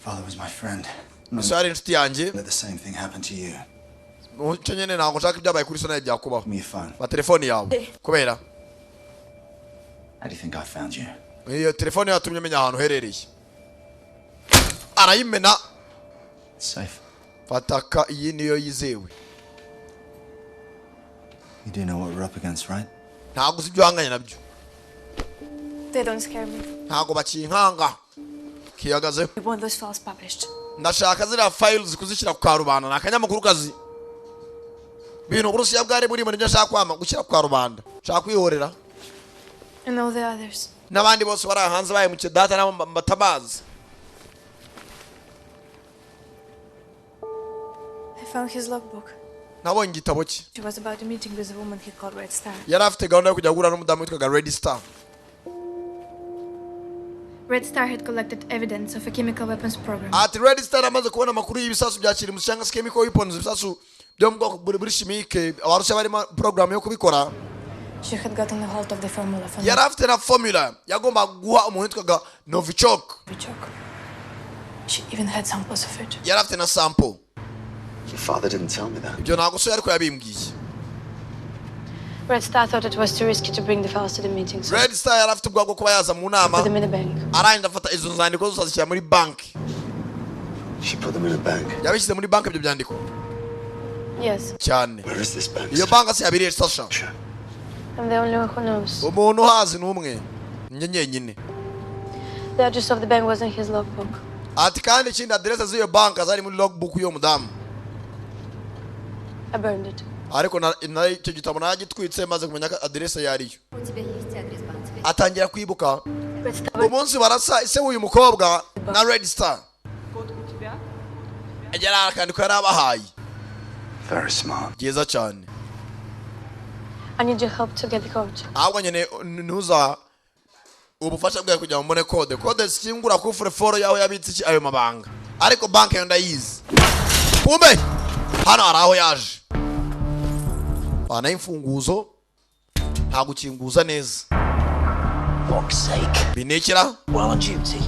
Father was my friend. Musari inshuti yanjye. Let the same thing happen to you. Icyo nyene ntabwo nshaka ibyabaye kuri so nawe byakubaho. Give me your phone. Ba telefone yawe kubera How do you think I found you? iyo telefone yatumye menya ahantu herereye. Arayimena. Safe. Fataka iyi niyo yizewe. You do know what we're up against, right? Ntabwo uzi ibyo hanganye nabyo. They don't scare me. Ntabwo bakinkanga. Kiyagaze. We want those files published. Ndashaka ziriya files kuzishyira ku karubanda nakanyamakuru kazi. Bintu Burusiya bwari buri muri byo nshaka kwama gushyira ku karubanda. Nshaka kwihorera. And all the others. N'abandi bose bari hanze baye mu kidata n'amatabazi. I found his logbook. Nabonye igitabo cye. It was about a meeting with a woman he called Red Star. Yari afite gahunda yo kujya guhura n'umudamu witwaga Red Star. Red Star had collected evidence of a chemical weapons program. Ati Red Star amaze kubona amakuru y'ibisasu bya kirimu cyangwa se chemical weapons, ibisasu byo mu bwoko buri chimique abarusiya bari program yo kubikora. She had gotten a hold of the formula from Yari afite na formula yagomba guha umuntu witwaga Novichok. She even had samples of it. Yari afite na sample. Your father didn't tell me that. Ibyo ntabwo so yari ko yabimbwiye. Red Star thought it was too risky to bring the files to the meeting. So Red Star yari afite ubwoko kuba yaza mu nama. put them in the bank. Arangije afata izo nzandiko zose azishyira muri bank. She put them in a bank. Yabishyize muri bank ibyo byandiko. Yes. Cyane. Where is this bank? Iyo bank se yabiriye Sasha. I'm the only one who knows. Umuntu hazi n'umwe. Njye nyenyine. The address of the bank was in his logbook. Ati kandi ikindi address z'iyo bank zari muri logbook y'uwo mudamu. I burned it. Ariko na icyo gitabo nagitwitse maze kumenya address yariyo. Atangira kwibuka. Umunsi barasa ise w'uyu mukobwa na Red Star. Agera akandiko yarabahaye. Very smart. Byiza cyane. I need your help to get the code. Ahubwo nyene ntuza ubufasha bwawe kugira ngo mbone code. Code singura ku foro yawe yabitse iki ayo mabanga. Ariko bank yo ndayizi. Kumbe hano araho yaje. Bana imfunguzo nta gukinguza neza. Fuck's sake. Binekera While on duty.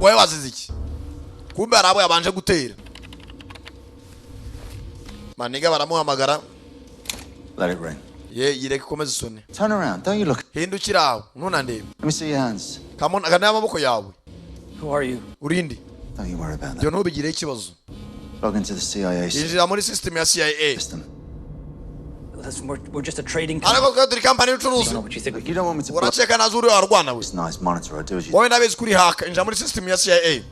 wewe wazize iki? Kumbe arabo yabanje gutera. Maniga baramuhamagara. Let it ring. Yireke komeza isoni. Turn around. Don't you look. Hindukira aho ntunandebe. Let me see your hands. Kamona kana amaboko yawe. Who are you? Urindi. Don't you worry about Byo that. ntubigire ikibazo. Log into the CIA system. Injira muri system ya CIA. Listen, we're just a trading company. Ariko turi company I don't y'ubucuruzi. know what you think. You don't want me to block. Uracheka nazo uri warwana we. It's nice. Monitor. I do as you. Wowe nabezi kuri hack injira muri system ya CIA.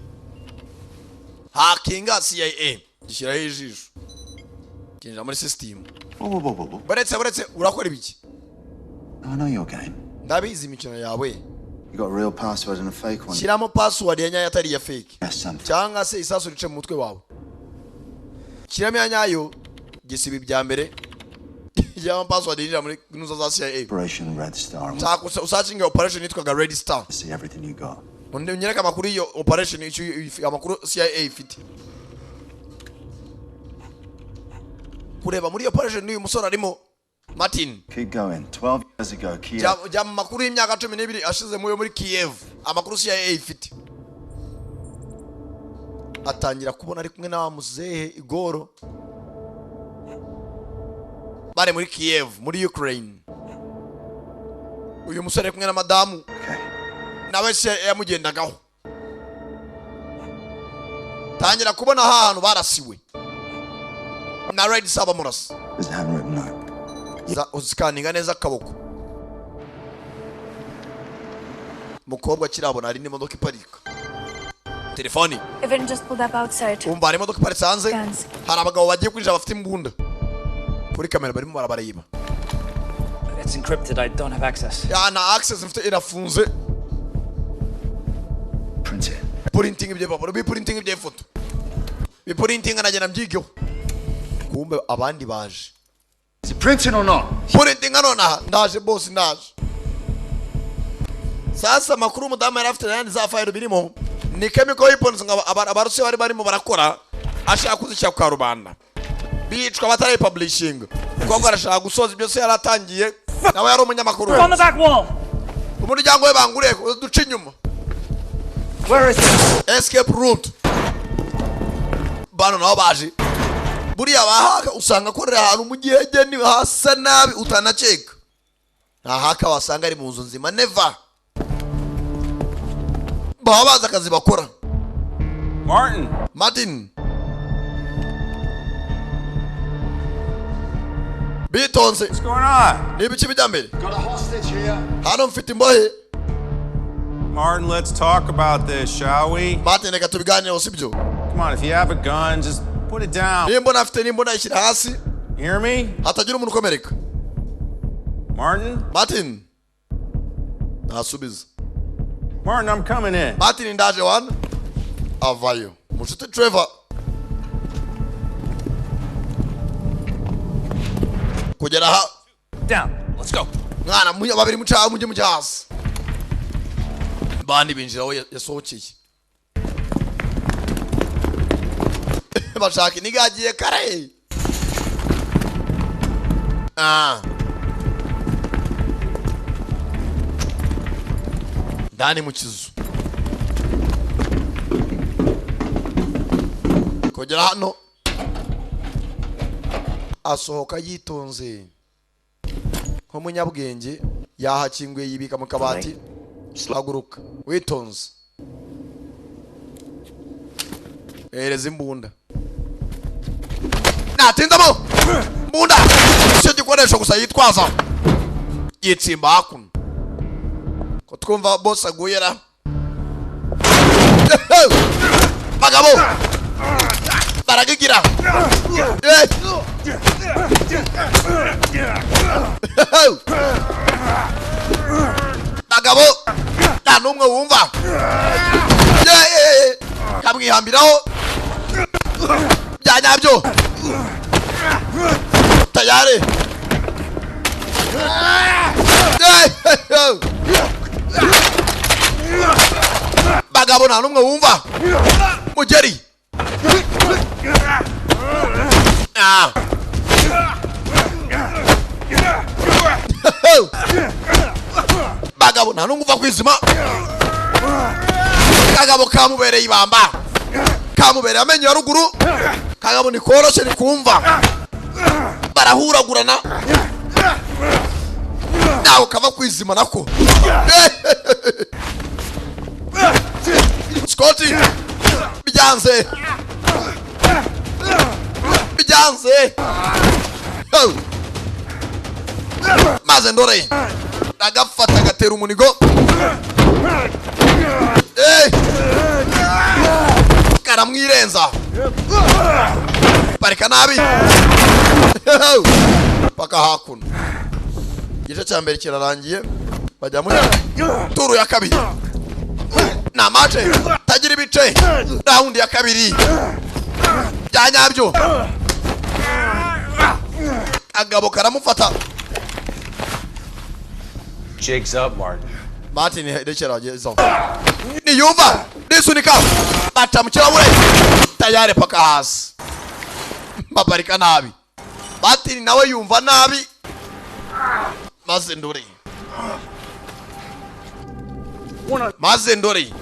Hackinga CIA. Gishyiraho ijisho. Kinjira muri system. Whoa. Baretse urakora ibiki? I know your game. Ndabizi imikino yawe. You got a real password and a fake one. Shyiramo password ya nyayo atari ya fake. Yes, something. Cyangwa se isasu rice mu mutwe wawe. Shyiramo ya nyayo gisiba ibya mbere. Shyiramo password yinjira muri nuza za CIA. Operation Red Star. Usachinga operation yitwaga Red Star. See everything you got. Unyereka amakuru iyo operation amakuru CIA ifite. Kureba muri operation n'uyu musore arimo Martin. Keep going. 12 years ago, Kiev. Jya mu makuru y'imyaka 12 ashize muri Kiev. Amakuru CIA ifite. Atangira kubona ari kumwe na muzehe Igoro. Bari muri Kiev, muri Ukraine. Uyu musore kumwe na madamu. Nawe se yamugendagaho. Tangira kubona ahantu barasiwe. Na Red Star bamurasa. There's a handwritten note. Uzikaninga neza akaboko. Mukobwa kirabona ari n'imodoka iparika. Telefoni. Evan just pulled up outside. Umva ari imodoka iparitse hanze. Hari abagabo bagiye kwinjira bafite imbunda. Kuri kamera barimo barabareba. It's encrypted. I don't have access. Ya na access mfite irafunze. Print it. printing ibyo papuro biprinting ibyo foto biprinting anagena mbyigeho kumbe abandi baje Is it printing or not? printing anona ndaje boss ndaje sasa makuru mudamu yari afite yandi za file birimo ni chemical weapons abarusi bari barimo barakora ashaka kuzishyira kwa rubanda bicwa batari publishing kuko arashaka gusoza ibyo se yaratangiye nawe yari umunyamakuru on the back wall. umuryango we banguriye duca inyuma. Where is it? Escape route. Bano nabo baje buriya bahaka usanga korera ahantu mu gihe ni hasa nabi utanaceka ntahaka wasanga ari mu nzu nzima never babaza akazi bakora. Martin bitonze. What's going on? Nibiki bijambere? Got a hostage here. Hano mfite imbohe. Martin, let's talk about this, shall we? Martin, reka tubiganire usibyo. Come on, if you have a gun, just put it down. Nimbona afite nimbona ishyira hasi. You hear me? Hatagira umuntu ukomereka. Martin? Nasubiza. Martin, I'm coming in. Martin ndaje wana. Avayo. Mushuti Trevor. Kugera ha. Down. Let's go. Mwana munya babiri mucaha mujye mujyasi. Bandi binjira aho yasohokeye. Bashaka nigagiye kare. Ndani mu kizu. Kugera hano asohoka yitonze nk'umunyabwenge yahakinguye yibika mu kabati. Haguruka witonze ereza imbunda natindamo mbunda icyo gikoresho gusa yitwaza yitsimba hakuno ko twumva boss aguyera bagabo baragigira bagabo nta numwe wumva kamwihambiraho byanyabyo tayari bagabo nta numwe wumva mugeri bagabo nta numwe uva kwizima kagabo kamubereye ibamba kamubereye amenyo ya ruguru kagabo ni koroshe ni kumva barahuragurana nawe kava kwizima nako Scotty byanze maze ndore agafata gatera umunigo karamwirenza parika nabi paka hakuno igice cya mbere kirarangiye bajya muri turu ya kabiri na match tagira ibice round ya kabiri byanyabyo agabo karamufata Jig's up, Martin. Martin rekeragezo niyumva nisunika bata mu kirahure tayari paka hasi babarika nabi Martin nawe yumva nabi maze ndore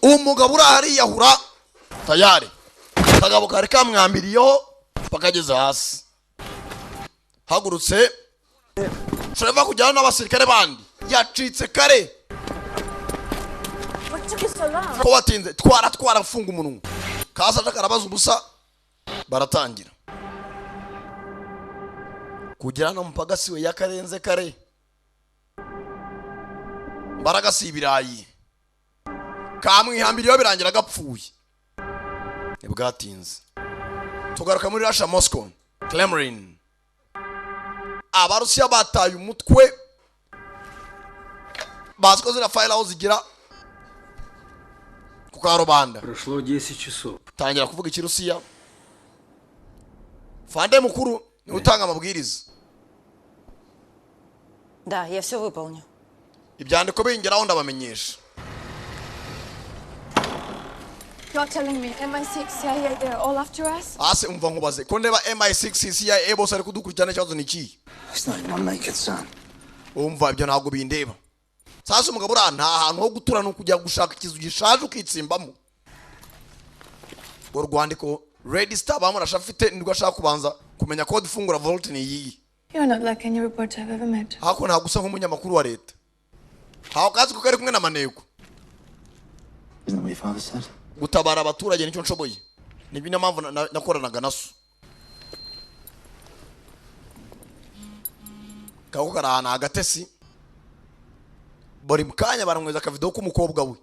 umugabo urahari yahura tayari kagabo kari kamwambiriyeho pakageze hasi hagurutse Trevor kujyana n'abasirikare bandi yacitse kare ko watinze twara funga umunwa kaza karabaza ubusa baratangira kugera no mpagasi we yakarenze kare mbaraga si ibirayi kamwihambiriyeho birangira gapfuye nibwatinze tugaruka muri Russia Moscow Kremlin abarusiya bataye umutwe baziko zira file aho zigira ku karubanda. Прошло 10 часов. Tangira kuvuga ikirusiya. Fande mukuru ni utanga amabwiriza. Да, я все выполню. Ibyandiko bingeraho ndabamenyesha. You're telling me MI6, CIA, they're all after us? Ase umva nkubaze ko ndeba MI6 CIA bose ari kudukurikirana cyazo niki. It's not gonna make it, son. Umva ibyo ntabwo bindeba. Sasa umugabo ura nta hantu ho gutura no kujya gushaka ikizu gishaje ukitsimbamo. Urwandiko Red Star bamurasha afite nirwo ashaka kubanza kumenya code ifungura vault ni iyi. You're not like any reporter I've ever met. Hako nta gusa nk'umunyamakuru wa leta. Hawo kazi ko kari kumwe na maneko. Isn't that what your father said? Gutabara abaturage nicyo nshoboye. Nibyo mpamvu nakoranaga naso. Kako karana agatesi. Bori mukanya baramweza akavido k'umukobwa we.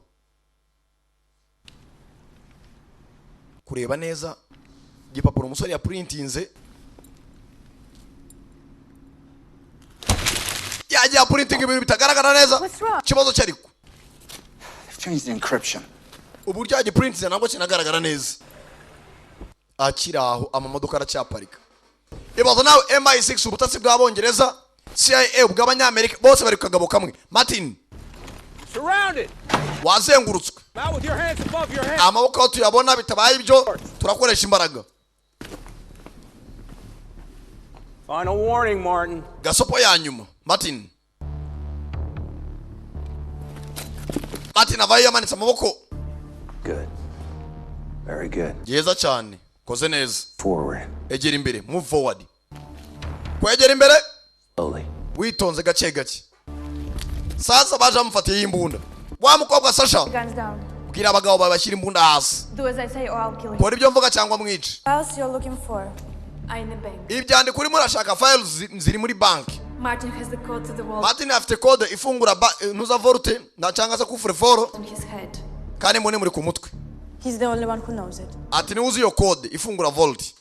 Kureba neza igipapuro umusore ya printinze. Yaje printing ibintu bitagaragara neza. Kibazo cyariko. They've changed the encryption. Uburyo yaje printinze ntabwo kinagaragara neza. Akiraho amamodoka aracyaparika. Ibazo nawe MI6 ubutasi bw'abongereza, CIA ubw'abanyamerika bose bari kagabo kamwe. Martin. Surrounded. Wazengurutswe. Out with your hands above your head. Amaboko tuyabona bitabaye ibyo turakoresha imbaraga. Final warning, Martin. Gasopo ya nyuma. Martin. Martin avaye yamanitse amaboko. Good. Very good. Yeza cyane. Koze neza. Forward. Egera imbere. Move forward. Kwegera imbere. Slowly. Witonze gake gake. Sasa baje amufatiye imbunda. Wa mukobwa Sasha. Guns down. Bwira abagabo babashyira imbunda hasi. Do as I say or I'll kill you. Kora ibyo mvuga cyangwa mwice. Files you're looking for are in the bank. Ibyandiko urimo urashaka files ziri muri bank. Martin has the code to the wall. Martin afite code ifungura nuza volte na cyangwa se kufure foro. On his head. Kandi mbone muri ku mutwe. He's the only one who knows it. Ati ni uzi yo code ifungura vault.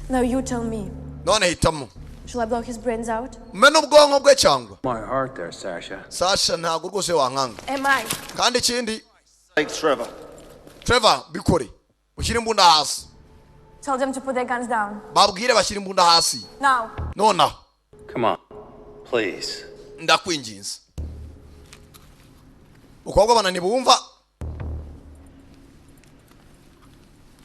Now you tell me. None hitamo. Shall I blow his brains out? Meno ubwonko bwe cyangwa. My heart there, Sasha. Sasha ntabwo rwose wankanga. Am I? Kandi ikindi. Like Trevor. Trevor bikore. Ushyira imbunda hasi. Tell them to put their guns down. Babwire bashyira imbunda hasi. Now. Nona. Come on, please. Ndakwinginze. Ukobwa bana nibumva.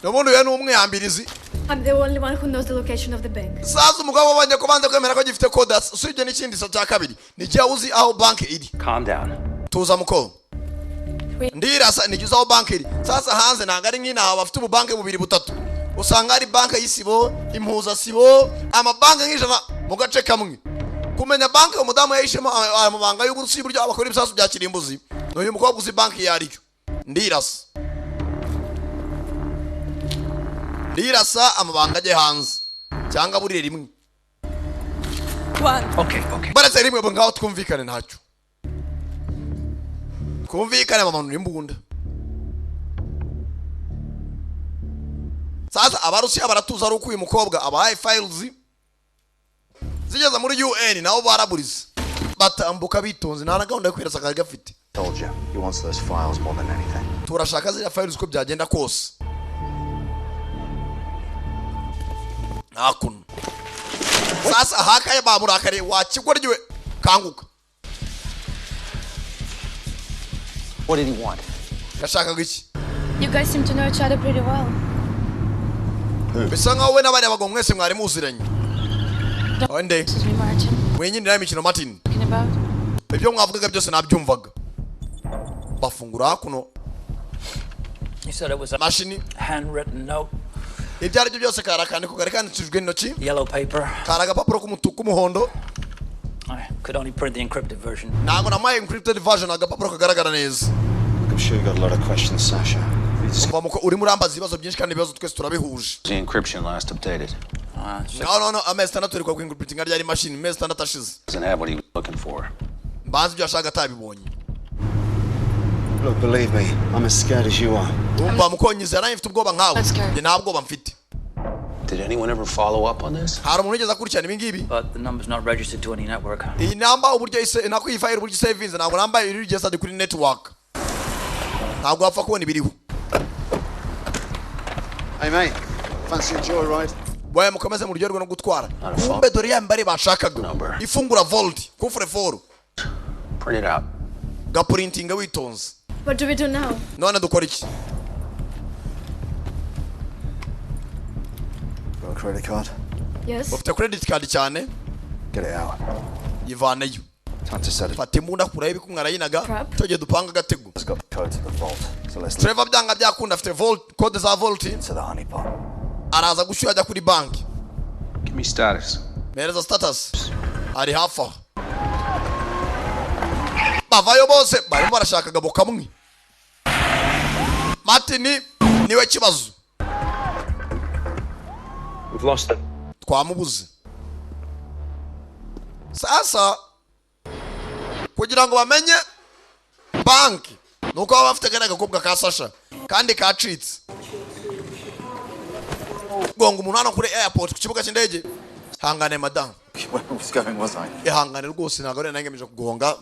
Nabondo ya numwe yambirizi. I'm the only one who knows the location of the bank. Sasa umugabo wabanje kubanza kwemera ko gifite code usibye n'ikindi cya kabiri. Ni cya uzi aho bank iri. Calm down. Tuza muko. Ndirasa nigize aho bank iri. Sasa hanze nanga ari nk'inaha bafite ububanke bubiri butatu. Usanga ari bank y'isibo, impuza sibo, amabanke nk'ijana mu gace kamwe. Kumenya bank umudamu yayishemo amabanga y'uburusi buryo abakora ibisasu bya kirimbuzi. N'uyu mukobwa uzi bank yariyo. Ndirasa. Ndirasa amabanga aje hanze. Cyangwa burire rimwe. Okay. Baretse rimwe ngaho twumvikane ntacyo. Kumvikane mama n'imbunda. Sasa abarusiya baratuza ari ukuye mukobwa abahaye files zigeza muri UN nabo baraburize batambuka bitonze nta gahunda yo kwirasa kari gafite. Told you, he wants those files more than anything. Turashaka ziriya files ko byagenda kose. Nakunu. Sasa hakaye bamurakare wakigoryiwe kanguka. What did he want? Gashaka giki? You guys seem to know each other pretty well. Bisa nkaho we n'abari abagabo mwese mwari muziranye. Onde? Mwenyine imikino Martin. Ibyo mwavugaga byose nabyumvaga. Bafungura kuno. He said it was a machine handwritten note. Ibyari byo byose karakane ko garekandikijwe n'intoki. Yellow paper. Karaga papuro k'umutuku umuhondo. I could only print the encrypted version. Ntabwo namaye encrypted version agapapuro kagaragara neza. I'm sure you got a lot of questions, Sasha. Uri murambaza ibibazo byinshi kandi ibibazo twese turabihuje. The encryption last updated. No, amezi atandatu iri kwa encrypting ari yari machine amezi atandatu ashize. Doesn't have what he was looking for. Mbanzi byo ashaka atabibonye. Look, believe me, I'm as scared as you are. Umva mukonyiza nayo mfite ubwoba nkawe. Nge nta bwoba mfite. Did anyone ever follow up on this? hari umuntu ugeze akurikirana ibi ngibi But the number's not registered to any network. iyi namba uburyo nako iyi file uburyo savinze ntabwo namba iri registered kuri network ntabwo wapfa kubona ibiriho. Hey mate, fancy a joyride? Boye mukomeze mu ryoherwa no gutwara. Kumbe dore ya mbare bashakaga ifungura vault kufure 4 Print it out. ga printing witonze. What do we do now? None dukora iki? Got a credit card? Yes. Ufite credit card cyane? Get it out. Yivaneyo. Time to set it. Fate munda kurayo ibikumwara yinaga. Toje dupanga gatego. It's got the code to the vault. So let's Trevor byanga byakunda afite vault code za vault. to the honeypot. Araza gushyira ajya kuri bank. Give me status. Mereza status. Ari hafa. Bavayo bose barimo barashaka gabo kamwe. Martin niwe kibazo. We've lost them. Twamubuze. Sasa kugira ngo bamenye banki nuko baba bafite kana gakobwa ka Sasha kandi kacitse. Gonga umuntu hano kuri airport ku kibuga cy'indege. Hangane madam. Where was going, was I? Ihangane rwose ntabwo ari nangemeje kugonga.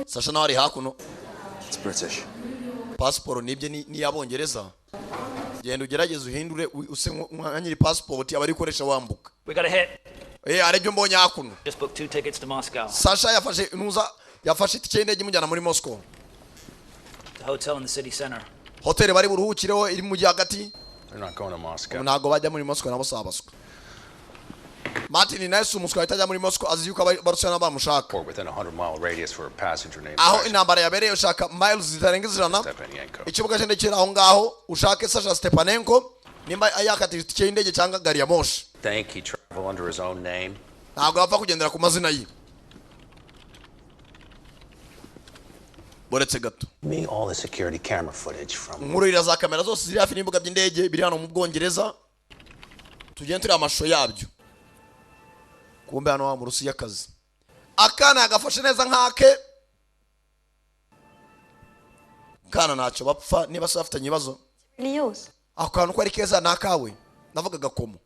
Sasha nawe ari hakuno. It's British. Passport nibye ni yabongereza. Genda ugerageze uhindure use nka nyiri passport abari koresha wambuka. We got a hit. Arebyo mbonye hakuno. Just booked 2 tickets to Moscow. Sasha yafashe itike y'indege imujyana muri Moscow. The hotel in the city center. Hotel bari buruhukireho iri mu gihe hagati. They're not going to Moscow. Ntago bajya muri Moscow nabo sabaswa. Martin nawe umuswa itajya muri Moscow azi yuko Barcelona bamushaka. Or within a 100-mile radius for a passenger named Aho intambara yabereye ushaka miles zitarenga ijana. Ikibuga cy'indege kiri aho ngaho ushake Sasha Stepanenko nimba yakatije itike y'indege cyangwa gari ya moshi. Think he traveled under his own name? Ntabwo bapfa kugendera ku mazina ye. Boretse gato. Me all the security camera footage from. Nkuru za kamera zose ziri hafi n'imbuga by'indege biri hano mu Bwongereza. Tugende turi amashusho yabyo. Kumbe hano mu Rusiya akazi. Akana yagafashe neza nkake. Kana ntacyo bapfa niba se afitanye ibibazo. Lios. Akantu ko ari keza nakawe. Navuga gakomo.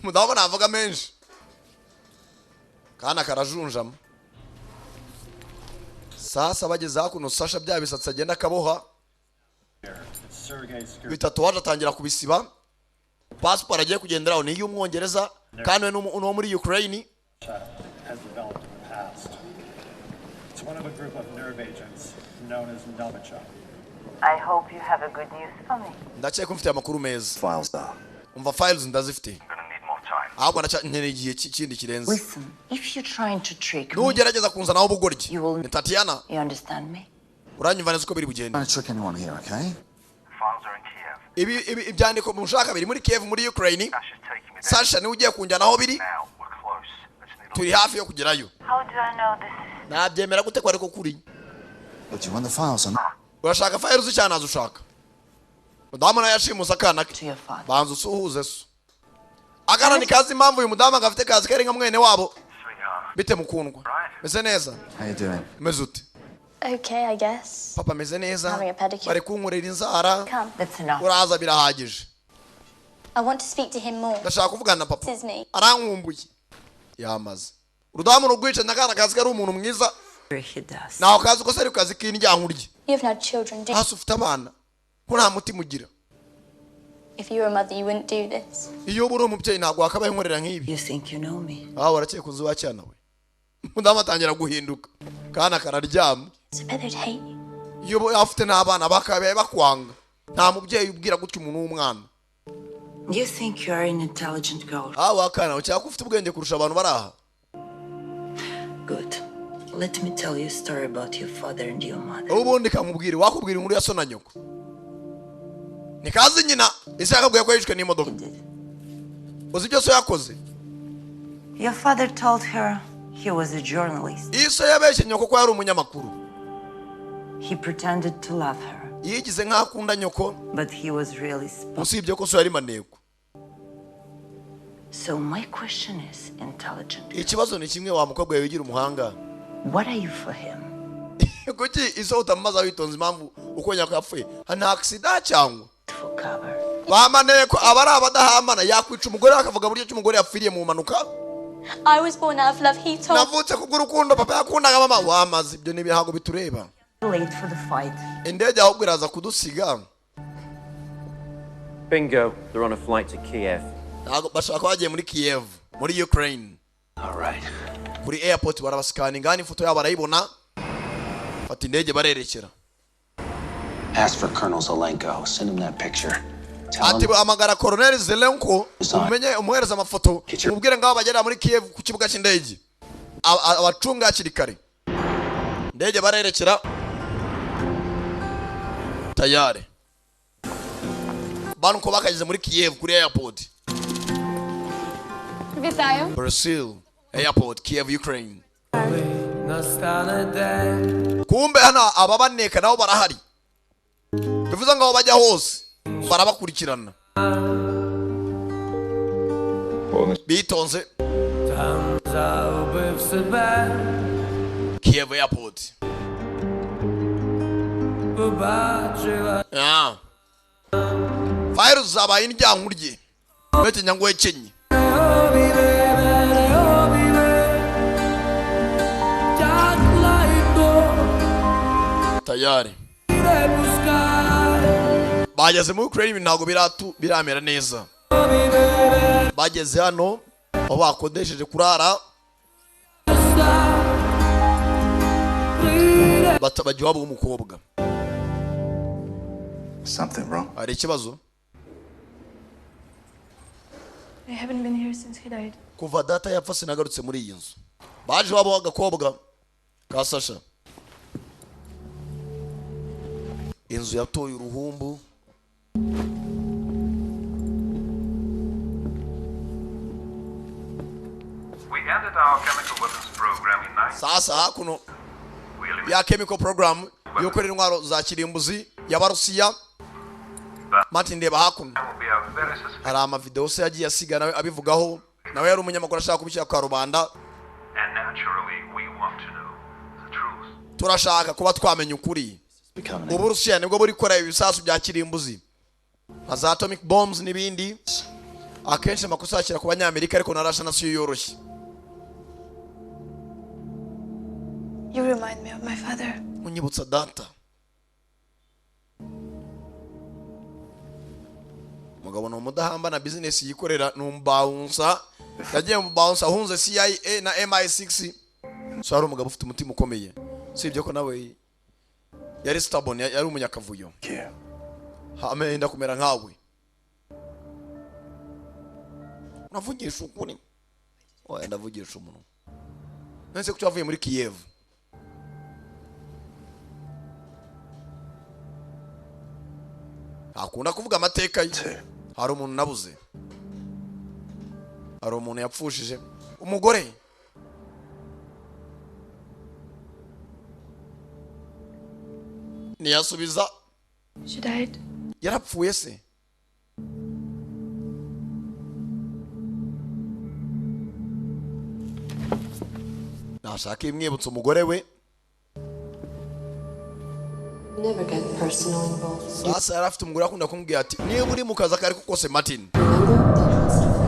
Mudaho navuga menshi. Kana karajunjama. Sasa bageze hakuno Sasha bya bisatsi agenda kaboha. Bitatu waje atangira kubisiba. Passport agiye kugenderaho ni y'umwongereza kandi we no muri Ukraine. It's one of a group of nerve agents known as Novichok. I hope you have a good news for me. Ndakeka mfite amakuru meza. Files there. Umva files ndazifite. Ahubwo nkeneye igihe kindi kirenze. Listen, if you're trying to trick me, Nugerageza kunzanaho ubugoryi. Ni Tatiana. you understand me? Uranyumva neza uko biri bugende. Don't trick anyone here, okay? Ibi ibyandiko mushaka biri muri Kiev muri Ukraine. Sasha ni ugiye kunjyana aho biri. Turi hafi yo kugerayo. How do I know this? Nabyemera gute ko ariko kuri. But you want the files on? Urashaka files cyane azushaka. Mudamu nawe yashimusa akana ke. Banza usuhuze so. Akana ni kazi impamvu uyu mudamu agafite kazi kari nka mwene wabo. Bite mukundwa. Meze neza. How you doing? Meze ute? Okay, I guess. Papa meze neza. Having a pedicure. Bari kunkorera inzara. Come. That's enough. Uraza birahagije. I want to speak to him more. Ndashaka kuvugana na papa. This is me. Arankumbuye. Yamaze. Urudamu rugwica nakana kazi kari umuntu mwiza. He does. Naho kazi ko sari kazi k'indyankurye. You have no children, do you? Hasi ufite abana. Ko nta mutima ugira. If you were a mother, you wouldn't do this. Iyo buri umubyeyi ntabwo wakabaye nkorera nk'ibi. You think you know me? Aho warakeye kuzi wacyana we. Mudamu atangira guhinduka. Kana kararyama. So bet they'd hate you. Iyo afite n'abana bakabaye bakwanga. Nta mubyeyi ubwira gutyo umuntu w'umwana. You think you are an intelligent girl? Aho akana ucyaka ufite ubwenge kurusha abantu baraha. Good. Let me tell you a story about your father and your mother. Ubundi kamubwire wakubwira inkuru ya so na nyoko. Nikazi nyina ese yakabwiye ko yishwe n'imodoka. Uzi ibyo so yakoze? Your father told her he was a journalist. Iso yabeshye nyoko ko yari umunyamakuru. He pretended to love her. Yigize nk'akunda nyoko. But he was really spoiled. Usibye ko so yari maneko. So my question is intelligent. Ikibazo ni kimwe wa mukobwa wigira umuhanga. What are you for him? Kuki iso utamaza witonze impamvu uko nyako yapfuye nta accident cyangwa bamaneye ko abari abadahamana yakwica umugore akavuga buryo cy'umugore yapfiriye mu manuka. I was born out of love. He told. Navutse kugurukundo papa yakundaga mama wamaze ibyo nibihago bitureba. Late for the fight. Indege ahubwo iraza kudusiga. Bingo, they're on a flight to Kiev. Bashaka bagiye muri Kiev, muri Ukraine. All right. Kuri airport barabascanning ngani ifoto yabo barayibona. Fata indege barerekera. Ask for Colonel Zelenko. Send him that picture. Ati amagara Colonel Zelenko umenye umuhereza amafoto umubwire ngaho bagera muri Kiev ku kibuga cy'indege. Abacunga akirikare. Indege barerekera. Tayari. Banu ko bakageze muri Kiev kuri airport. Вітаю. Brazil airport Kiev Ukraine. Kumbe hana ababaneka nabo barahari. Bivuze ngo bajya hose barabakurikirana. Bitonze. Kiev airport. Yeah. Virus zabaye indyankurye. Bete nyangwe cyenye. Tayari. Bageze muri Ukraine ntago biramera neza. Bageze hano aho bakodesheje kurara. Batabajya wabo umukobwa. Something wrong? Ari ikibazo? I haven't been here since he died. Kuva data yapfa sinagarutse muri iyi nzu. Baje wabo agakobwa ka Sasha. Inzu yatoye uruhumbu. We ended our chemical weapons program in 19... Sasa hakuno ya chemical program yoko intwaro za kirimbuzi y'Abarusiya. Martin ndeba hakuno hari ama video se yagiye asiga nawe abivugaho nawe yari umunyamakuru ashaka kubishyira kwa rubanda. And naturally we want to know the truth. Turashaka kuba twamenya ukuri. Uburusiya nibwo buri kora ibisasu bya kirimbuzi nka za atomic bombs n'ibindi. Akenshi amakosa yakira ku banyamerika ariko na Russia nasiyo yoroshye. You remind me of my father. Unyibutsa data. Mugabo no mudahamba na business yikorera numbaunsa. Yagiye mu bounce ahunze CIA na MI6. So ari umugabo ufite umutima ukomeye. Sibyo ko nawe yari stubborn yari umunyakavuyo. Hamenda kumera nkawe. Navugisha ukuri. Oya ndavugisha umuntu. Nese kucyo avuye muri Kiev. Akunda kuvuga amateka ye. Hari umuntu nabuze. Hari umuntu yapfushije umugore. Niyasubiza. She died. Yarapfuye se. Nashaka imwibutsa umugore we. Never get personal involved. Sasa yarafite umugore akunda kumubwira ati niba uri mu kazi akari kose Martin.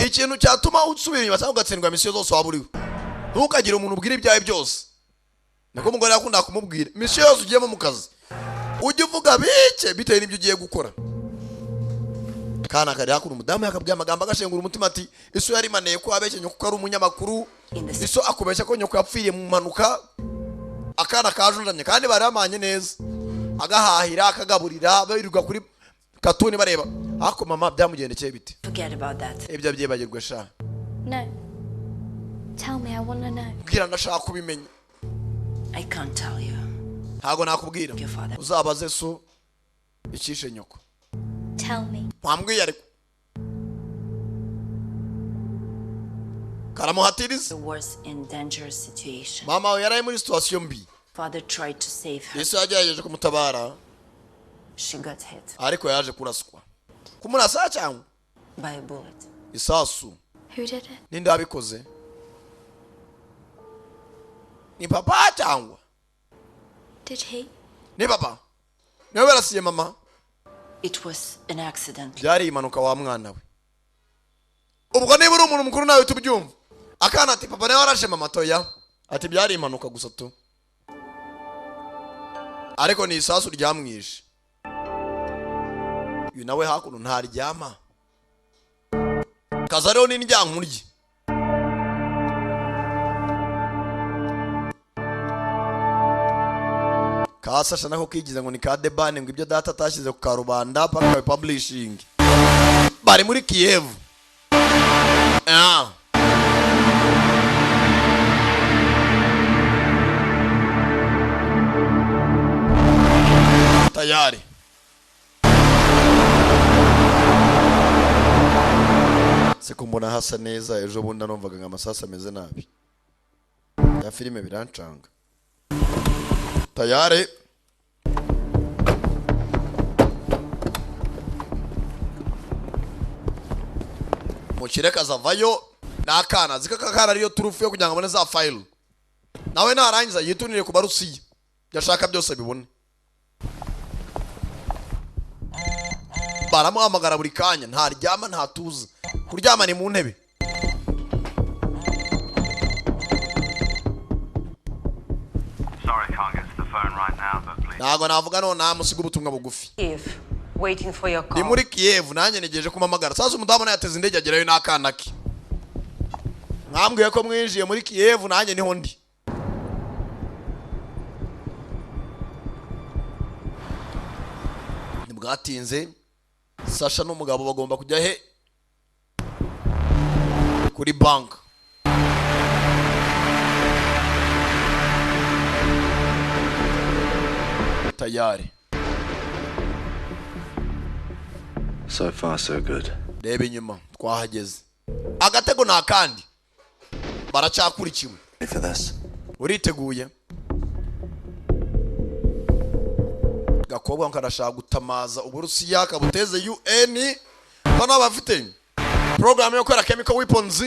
Ikintu cyatuma usubira inyuma cyangwa ugatsindwa misiyo zose waba uriho. Ntukagire umuntu ubwira ibyawe byose. Nako umugore akunda kumubwira misiyo yose ugiyemo mu kazi. Ujye uvuga bike bitewe n'ibyo ugiye gukora. Kana kari hakuru umudamu yakabwiye amagambo agashengura umutima ati iso yari maneye ko abeshye nyoko ari umunyamakuru. Iso akubeshya ko nyoko yapfiriye mu mpanuka. Akana kajunjanye kandi bari amanye neza. Agahahira akagaburira birirwa kuri katuni bareba. Ako mama byamugendekeye bite? Forget about that. Ibyo byibagirwe sha. No. Tell me, I want to know. Bwira ndashaka kubimenya. I can't tell you. Ntago nakubwira. Uzabaze so ikishe nyoko. Tell me. Wambwiye ariko. Karamuhatiriza. She was in dangerous situation. Mama yaraye muri situation mbi. Father tried to save her. Yesu yagerageje kumutabara. She got hit. Ariko yaje kuraswa. Kumurasa cyangwa? By a bullet. Isasu. Who did it? Ninde abikoze? ni papa cyangwa Did he? ni papa niwe barasiye mama. It was an accident. Byari impanuka wa mwana we. Ubwo niba uri umuntu mukuru nawe tubyumva. Akana ati papa nawe warashe mama toya. Ati byari impanuka gusa tu. Ariko ni isasu ryamwishe. Uyu nawe hakuno ntaryama. Kaza rero ni ndyankurye. Kasasha nako kigize ngo ni ka debane ngo ibyo data atashyize ku karubanda paka publishing. Bari muri Kiev. Tayari. Siko mbona hasa neza ejo bundi numvaga ngo amasasa ameze nabi. Ya filime birancanga. Tayari. Mukireka zavayo nakana zikakakara ariyo turufu yo kugira ngo abone za file. Nawe narangiza yitunire ku barusiya. Yashaka byose bibone. Baramuhamagara buri kanya ntaryama ntatuza. Kuryama ni mu ntebe. Sorry, can't get to the phone right now, but please. Nago navuga no namusiga ubutumwa bugufi. Kiev, waiting for your call. Ni muri Kiev nanjye negeje kumamagara. Sasa umudamu yateze indege agerayo nakana ki. Mwambwiye ko mwinjiye muri Kiev nanjye niho ndi. Nibwatinze Sasha n'umugabo bagomba kujya he kuri bank. Tayari. So far, so good. Reba inyuma twahageze. Agatego nakandi. Baracyakurikiwe. Ready for this? Uriteguye? Gakobwa nkarashaka gutamaza Uburusiya kabuteze UN. Bano bafite program yo gukora chemical weapons.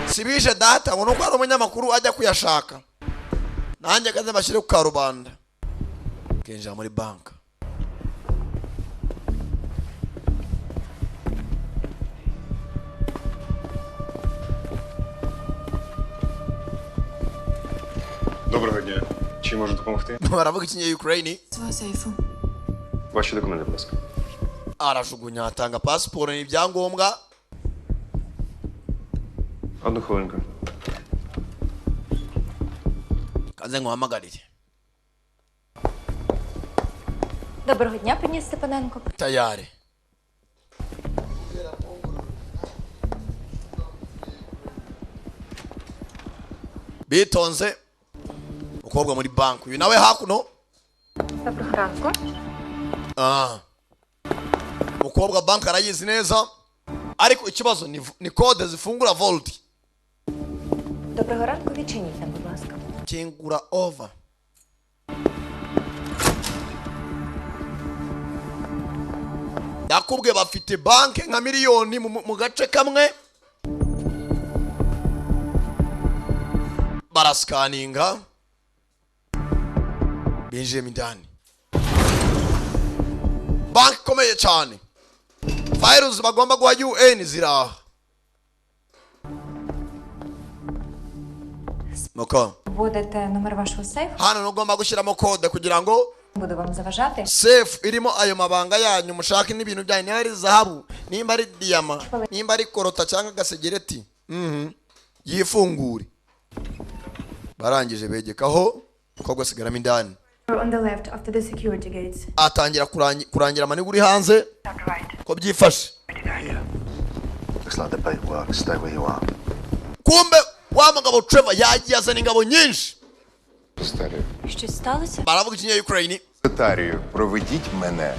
Sibije data ngo nuko ari umunyamakuru ajya kuyashaka. Nanjye kaze bashire ku karubanda. Kenja muri bank. Доброго дня. Чим можу допомогти? Baravuga ikinye Ukraine. Свого сейфу. Ваші документи, будь ласка. Arajugunya atanga passport n'ibyangombwa. Одну хвилинку. Kaze nguhamagarire. Доброго дня, пані Степаненко. Tayari. Bitonze. Ukobwa muri bank. Uyu nawe hakuno. Доброго ранку. Ukobwa bank arayizi neza. Ariko ikibazo ni code zifungura vault. Доброго ранку, відчиніть нам, будь ласка. Kingura over. Yakubwe bafite bank nka miliyoni mu gace kamwe. Barascaninga. Benjamin Dani. Bank komeye cyane. Files bagomba guha UN ziraha. Moko. Будете номер вашого сейфу? Hano nugomba gushyiramo code kugira ngo Буду вам заважати? safe irimo ayo mabanga yanyu mushaka n'ibintu byanyu niba ari zahabu nimba ari diyama nimba ari korota cyangwa gasegereti yifungure. Barangije begekaho ukobwa sigaramo indani. On the left after the security gates. Atangira kurangira amaniga uri hanze ko byifashe. Looks like the bait works. Stay where you are. Kumbe wa mugabo Trevor yagiye azana ingabo nyinshi. Щось сталося? Baravuga ikinye Ukraine. Секретарію, проведіть мене.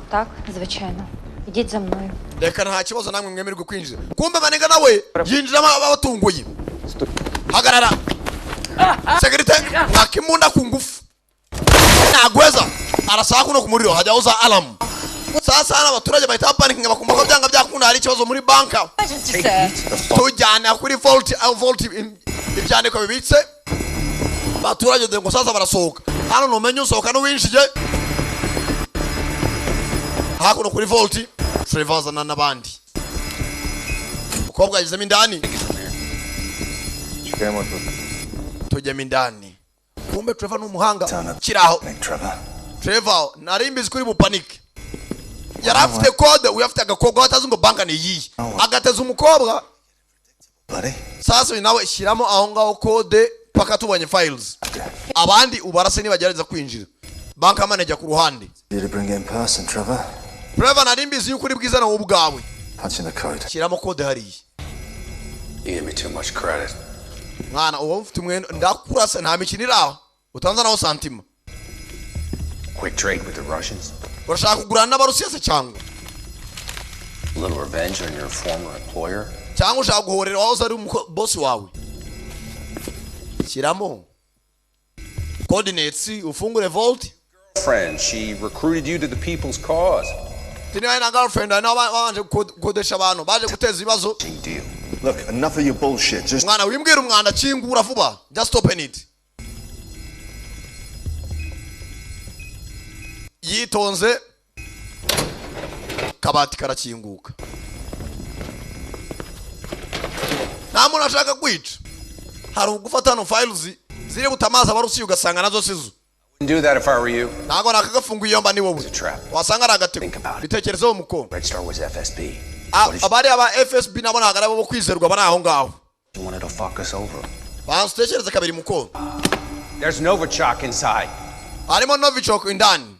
Так, звичайно. Ідіть за мною. Reka nta kibazo namwe mwemererwe kwinjira. Kumbe maniga nawe yinjiramo abatunguye. Hagarara. Secretary nakimunda ku ngufu. Nagweza arasaka no kumuriro hajya uza alarm. sasa hano abaturage bahita bapanikinga bakumva ko byanga byakunda hari ikibazo muri banka tujyana kuri vault ibyandiko bibitse abaturage dore ngo sasa barasohoka hano numenye usohoka n'uwinjiye hakuno kuri vault Trevor azana n'abandi umukobwa yagezemo indani tujyemo indani kumbe Trevor n'umuhanga kiraho Trevor narimbizi kuri bupanike yarafite code uyafite agakobwa watazi ngo banka ni yiyi agateza umukobwa sasa nawe shyiramo aho ngaho code paka tubonye files abandi ubarase nibagerageza kwinjira banka manager ku ruhande Trevor narimbizi y'ukuri bwiza nawe ubwawe shyiramo code hariya You give me too much credit. mwana uwo mfite umwenda ndakurasa nta mikino iraho utanza naho santima Quick trade with the Russians. urashaka kugurana n'abarusiya se cyangwa A little revenge on your former employer. cyangwa ushaka guhorera wahoze ari boss wawe shyiramo coordinates ufungure vault Friend, she recruited you to the people's cause. tiniwe na girlfriend na babanje kodesha abantu baje guteza ibibazo Look, enough of your bullshit. Just mwana wimbwira umwana kingura vuba just open it yitonze kabati karakinguka nta muntu ashaka kwica hari ugufata hano files ziri butamaza abarusiya ugasanga nazo sizo Wouldn't do that if I were you. ntago nakagafunguye iyo mba ni wowe wasanga ari agatego bitekerezeho muko Red Star was FSB. abari aba FSB nabo ntago ari abo kwizerwa bari aho ngaho You wanted to fuck us over. banstekereza kabiri muko There's Novichok inside. harimo Novichok indani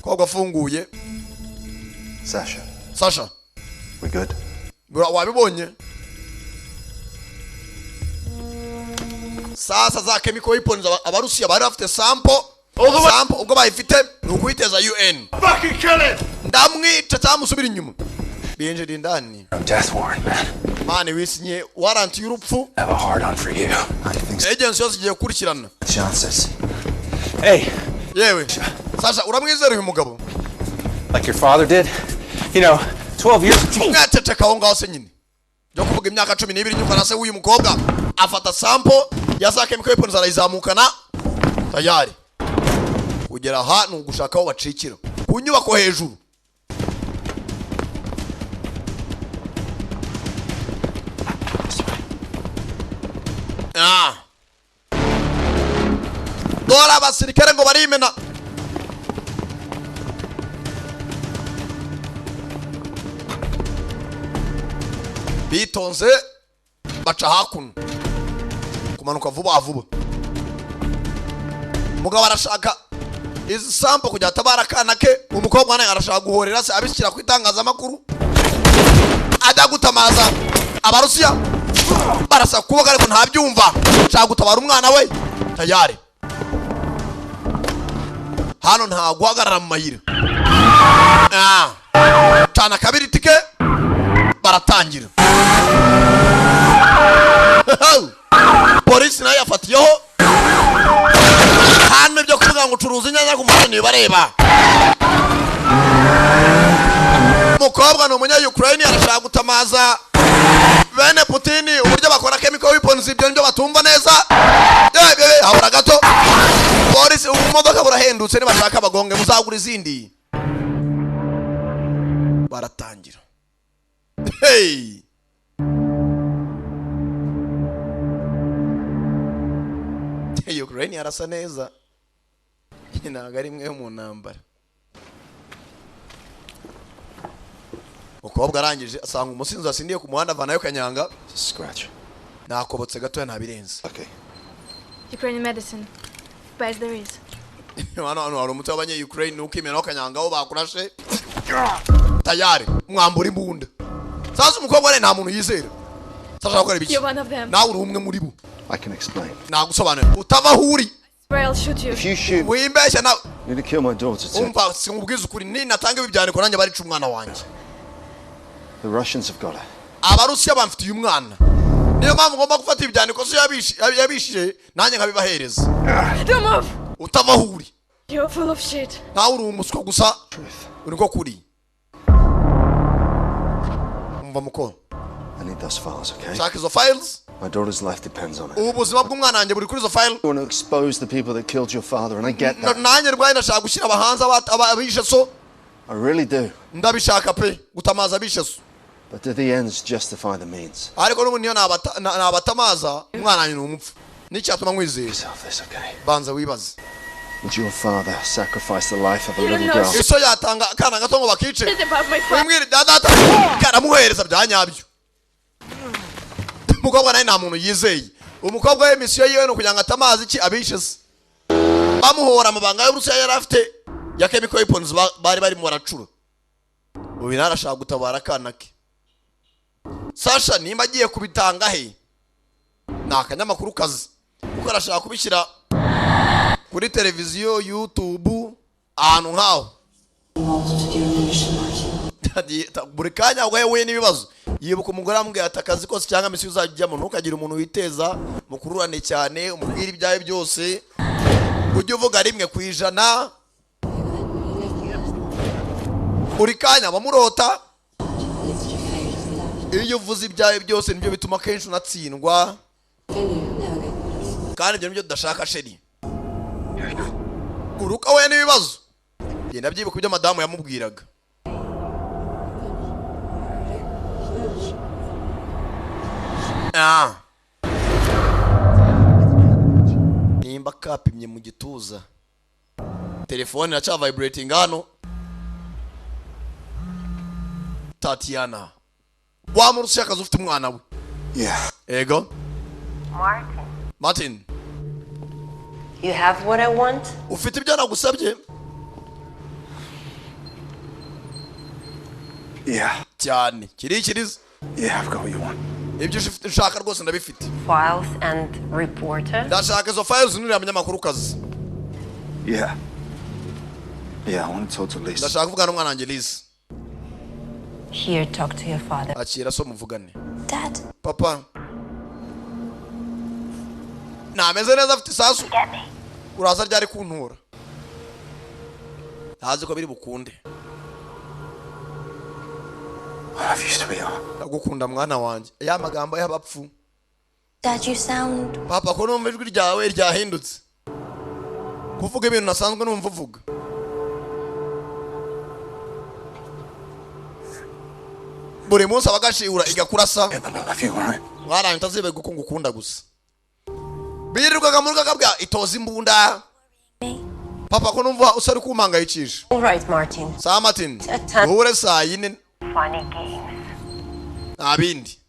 ko gafunguye Sasha we good? wabibonye sasa za chemical weapons abarusiya bari bafite sample ubwo bayifite nukuiteza UN Fucking kill him! ndamwica cyamusubira inyuma binjira indani Death warrant, man. mani wisinye warrant y'urupfu I have a hard on for you. agency yose igiye gukurikirana Chances. Hey, yewe Sasha uramwizera uyu mugabo like your father did? You know, 12 years. mwateceka aho ngaho se nyine byo kuvuga imyaka 12 nyuka na se w'uyu mukobwa afata sample ya za chemical weapons arayizamukana tayari kugera aha ni ugushaka aho bacikira ku nyubako hejuru dora abasirikare ngo barimena bitonze baca hakuno kumanuka vuba vuba mugabo arashaka izi sample kujya tabara kana ke umukobwa nawe arashaka guhorera se abishyira ku itangazamakuru adagutamaza abarusiya barasa kuboga ariko ntabyumva nshaka gutabara umwana we tayari hano nta guhagarara mu mayira cana kabiri tike baratangira polisi nayo yafatiyeho hano ibyo kuvuga ngo ucuruza inyanya ku muhanda bareba umukobwa ni umunya-Ukraine arashaka gutamaza bene Putin uburyo bakora chemical weapons ibyo nibyo batumva neza habura gato polisi ubumodoka burahendutse nibashaka bagonge muzagura izindi baratangira hey Ukraine arasa neza ntago ari imwe mu ntambara ukobwa arangije asanga umusinzi wasindiye ku muhanda avanayo kanyanga nakobotse gato ntabirenze Ukrainian medicine. Best there is. hano hari umuti w'abanye Ukraine ukimena kanyanga aho bakurashe tayari mwambura imbunda sasa umukobwa ne nta muntu yizera sasa akora ibiki nawe uri umwe muri bo I can explain. nagusobanurira utava huri I'll shoot you. If you shoot, wimbeshya nawe you need to kill my daughter too. umva singubwiza ukuri ni natanga ibyandiko nanjye bari cu umwana wanjye The Russians have got her. abarusiya bamfitiye umwana niyo mpamvu ngomba gufata ibyandiko so yabishije nanjye nkabibahereza Don't move. utava huri You're full of shit. Nawe uri umuswa gusa uriko kuri. Umva muko. I need those files, okay? Shaka izo files. My daughter's life depends on it. Ubuzima bw'umwana wanjye buri kuri izo file. I want to expose the people that killed your father, and I get that. Nanjye rwaye ndashaka gushyira abahanza abishe so. I really do. Ndabishaka pe gutamaza bishe so. But do the ends justify the means? Ariko n'ubu niyo nabatamaza umwana wanjye n'umupfu. N'icyatuma nkwizeye. Banza wibaze. Would your father sacrifice the life of a little girl? Iso yatanga akana gato ngo bakice. Wimwire data karamuhereza byanyabyo. Umukobwa nawe nta muntu yizeye. Umukobwa we misiyo yiwe no kugira ngo atamazi iki abishe se. Bamuhora amabanga y'Uburusiya yari afite ya chemical weapons bari mu baracura. Ubu narashaka gutabara akana ke. Sasha nimba agiye kubitanga he? Ni akanyamakuru kazi. Kuko arashaka kubishyira kuri televiziyo, YouTube, ahantu nkaho. Buri kanya wewe n'ibibazo. Yibuka umugore amubwira ati akazi kose cyangwa misi uzajyamo ntukagira umuntu witeza mukururane cyane umubwira ibyawe byose. Ujye uvuga rimwe ku ijana. Buri kanya bamurota. Iyo uvuze ibyawe byose nibyo bituma kenshi unatsindwa. Kandi ibyo nibyo tudashaka sheri. Uruka we n'ibibazo. Genda byibuka ibyo madamu yamubwiraga. Nimba kapimye mu gituza. Telefone iraca vibrating hano. Tatiana. Wa murusi akazi ufite umwana we. Yeah. Ego. Martin. You have what I want? Ufite ibyo nagusabye? Yeah. Cyane. Kiriza. Yeah, I've got what you want. Ibyo ushaka rwose ndabifite. Files and reporter? Ndashaka izo files n'uriya munyamakuru kazi. Yeah. Yeah, I want to talk to Lisa. Ndashaka kuvugana n'umwana wanjye Lisa. Here, talk to your father. Akira so muvugane. Dad. Papa. Nameze neza afite isasu. Uraza ryari kuntura. Ntazi ko biri bukunde. I love you, sweetheart. Ndagukunda mwana wanjye. Ya magambo y'abapfu. Dad, you sound... Papa ko numva ijwi ryawe ryahindutse. Kuvuga ibintu nasanzwe numva uvuga. Buri munsi abagashira igakurasa. Mwana ntazibe guko ngukunda gusa. Birirwaga mu rugaga bwa itoza imbunda. Papa ko numva usari kumangayikisha. All right, Martin. Sa Martin. Ure saa yine. Funny games. Abindi.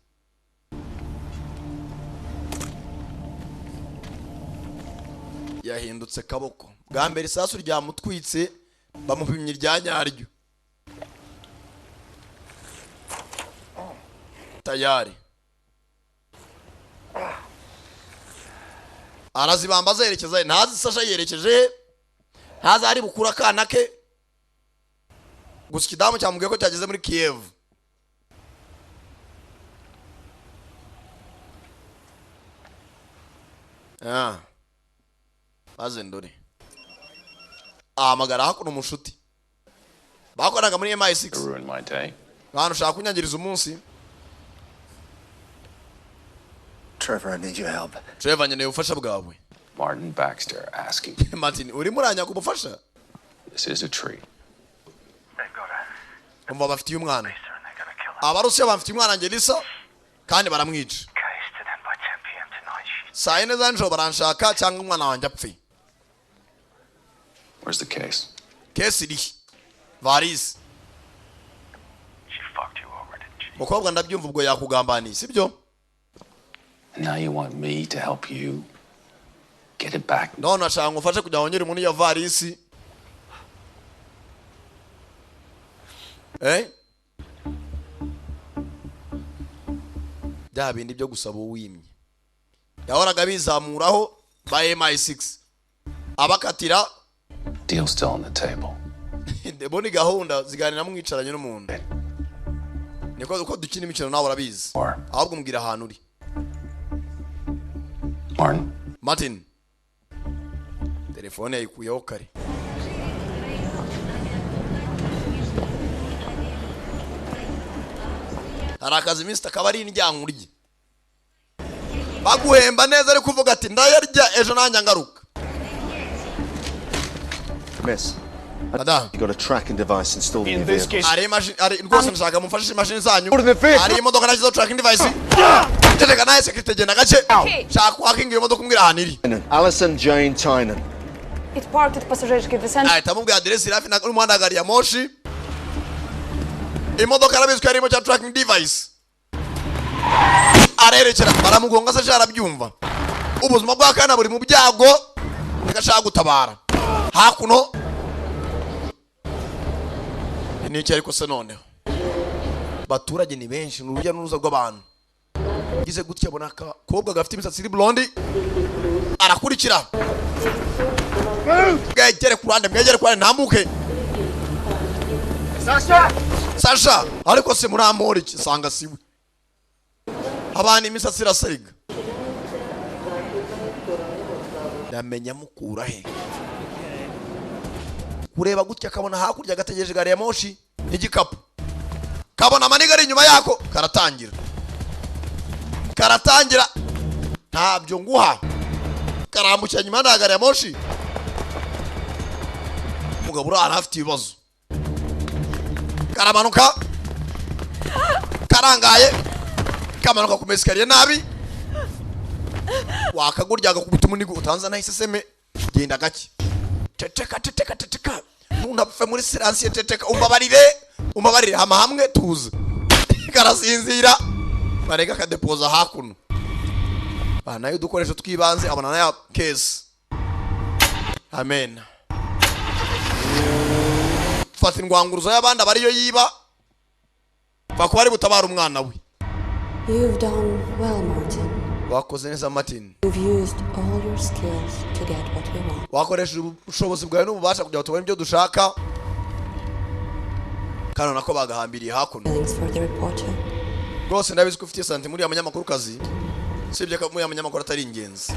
Yahindutse kaboko. Bwa mbere isasu ryamutwitse bamupimye iryanyaryo. Tayari. Arazibamba zerekeza ntazi Sasha yerekeje. Ntazi ari bukura kana ke. Gusa kidamu cyamubwiye ko cyageze muri Kiev. Maze ndore. Amagara hakuno mushuti. Bakoraga muri MI6. Ruined my day. Abantu ushaka kunyangiriza umunsi. Trevor, I need your help. Trevor, nkeneye ubufasha bwawe. Martin Baxter asking. Martin, urimo uranya kubufasha? This is a treat. Umva bafitiye umwana. Abarusiya bafitiye umwana Angelisa kandi baramwica. Saa yine za nijoro baranshaka cyangwa umwana wanjye apfe. Where's the case? Case iri. Varisi. Mukobwa ndabyumva ubwo yakugambaniye, sibyo? Now you want me to help you get it back? No, nashaka ngufashe kujya wongera umuntu ya Varisi. Bya bindi byo gusaba uwimye. Yahoraga bizamuraho ba MI6. Abakatira. Deal still on the table. Ndeboni gahunda ziganira mwicaranye n'umuntu. Niko uko dukina imikino nawe urabizi. Ahubwo mbwira ahantu uri. Martin. Martin. Telefone yayikuyeho kare. hari akazi Mr. Kabari indyankurye baguhemba neza ari kuvuga ati ndayarya ejo nanya ngaruka. Miss, Madam, you got a tracking device installed in your vehicle. ari rwose nshaka mumfashe imashini zanyu. Ari imodoka nagize tracking device. Tereka naye security genda gace. Shaka kwaka iyo modoka umbwira ahantu iri. Alison Jane Tynan. It parked at пассажирской descent. Ay, tamubwira address irafi na umuhanda gari ya moshi. Imodoka arabizwe arimo cya tracking device. Arerekera baramugonga se cyarabyumva. Ubuzima bwa kana buri mu byago nigashaka gutabara. Hakuno ni cyari ko se noneho. Baturage ni benshi n'urujya n'uruza rw'abantu. Gize gutya bonaka kobwa gafite imisatsi iri blonde arakurikira. Mwegere kurande ntambuke. Sasha ariko se muramora iki sanga siwe. Abana imisatsi irasariga. Ndamenya mukura he. Kureba gutya kabona hakurya gategereje gari ya moshi n'igikapu. Kabona maniga ari inyuma yako karatangira ntabyo nguha. Karambukira nyuma ya gari ya moshi. Mugabo urana afite ibibazo. Karamanuka karangaye kamanuka ku mesikariye nabi wakagurya agakubita umunigo utanza nahise seme genda gake teteka nunapfe muri silence teteka umbabarire hama hamwe tuze karasinzira bareka kadepoza hakuno banayo dukoresho twibanze abana nayo case. Amen. Fata ingwanguruzo y'abandi abariyo yiba bakwa ari butabara umwana we. You've done well, Martin. Wakoze neza Martin. You've used all your skills to get what we want. Wakoresha ubushobozi bwawe n'ububasha kugira ngo tubone ibyo dushaka. Kana nako bagahambiriye hakuno. Thanks for the reporter. Rwose ndabizi ko ufite santi muri abanyamakuru kazi. Sibye ko muri abanyamakuru atari ingenzi.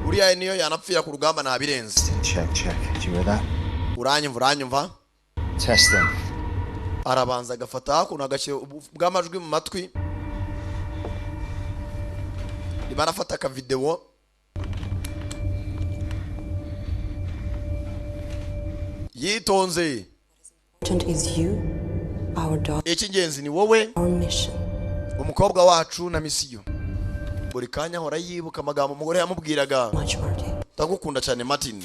Uriya niyo yanapfira ku rugamba nabirenze. Check. Did you hear that? Uranyumva? Testing. Arabanza agafata hakuno agashyira bw'amajwi mu matwi. Barafata ka video. Yitonze. Important is you, our daughter. Icy'ingenzi ni wowe. Our mission. Umukobwa wacu na misiyo. Buri kanya hora yibuka amagambo umugore yamubwiraga. Ndagukunda cyane Martin.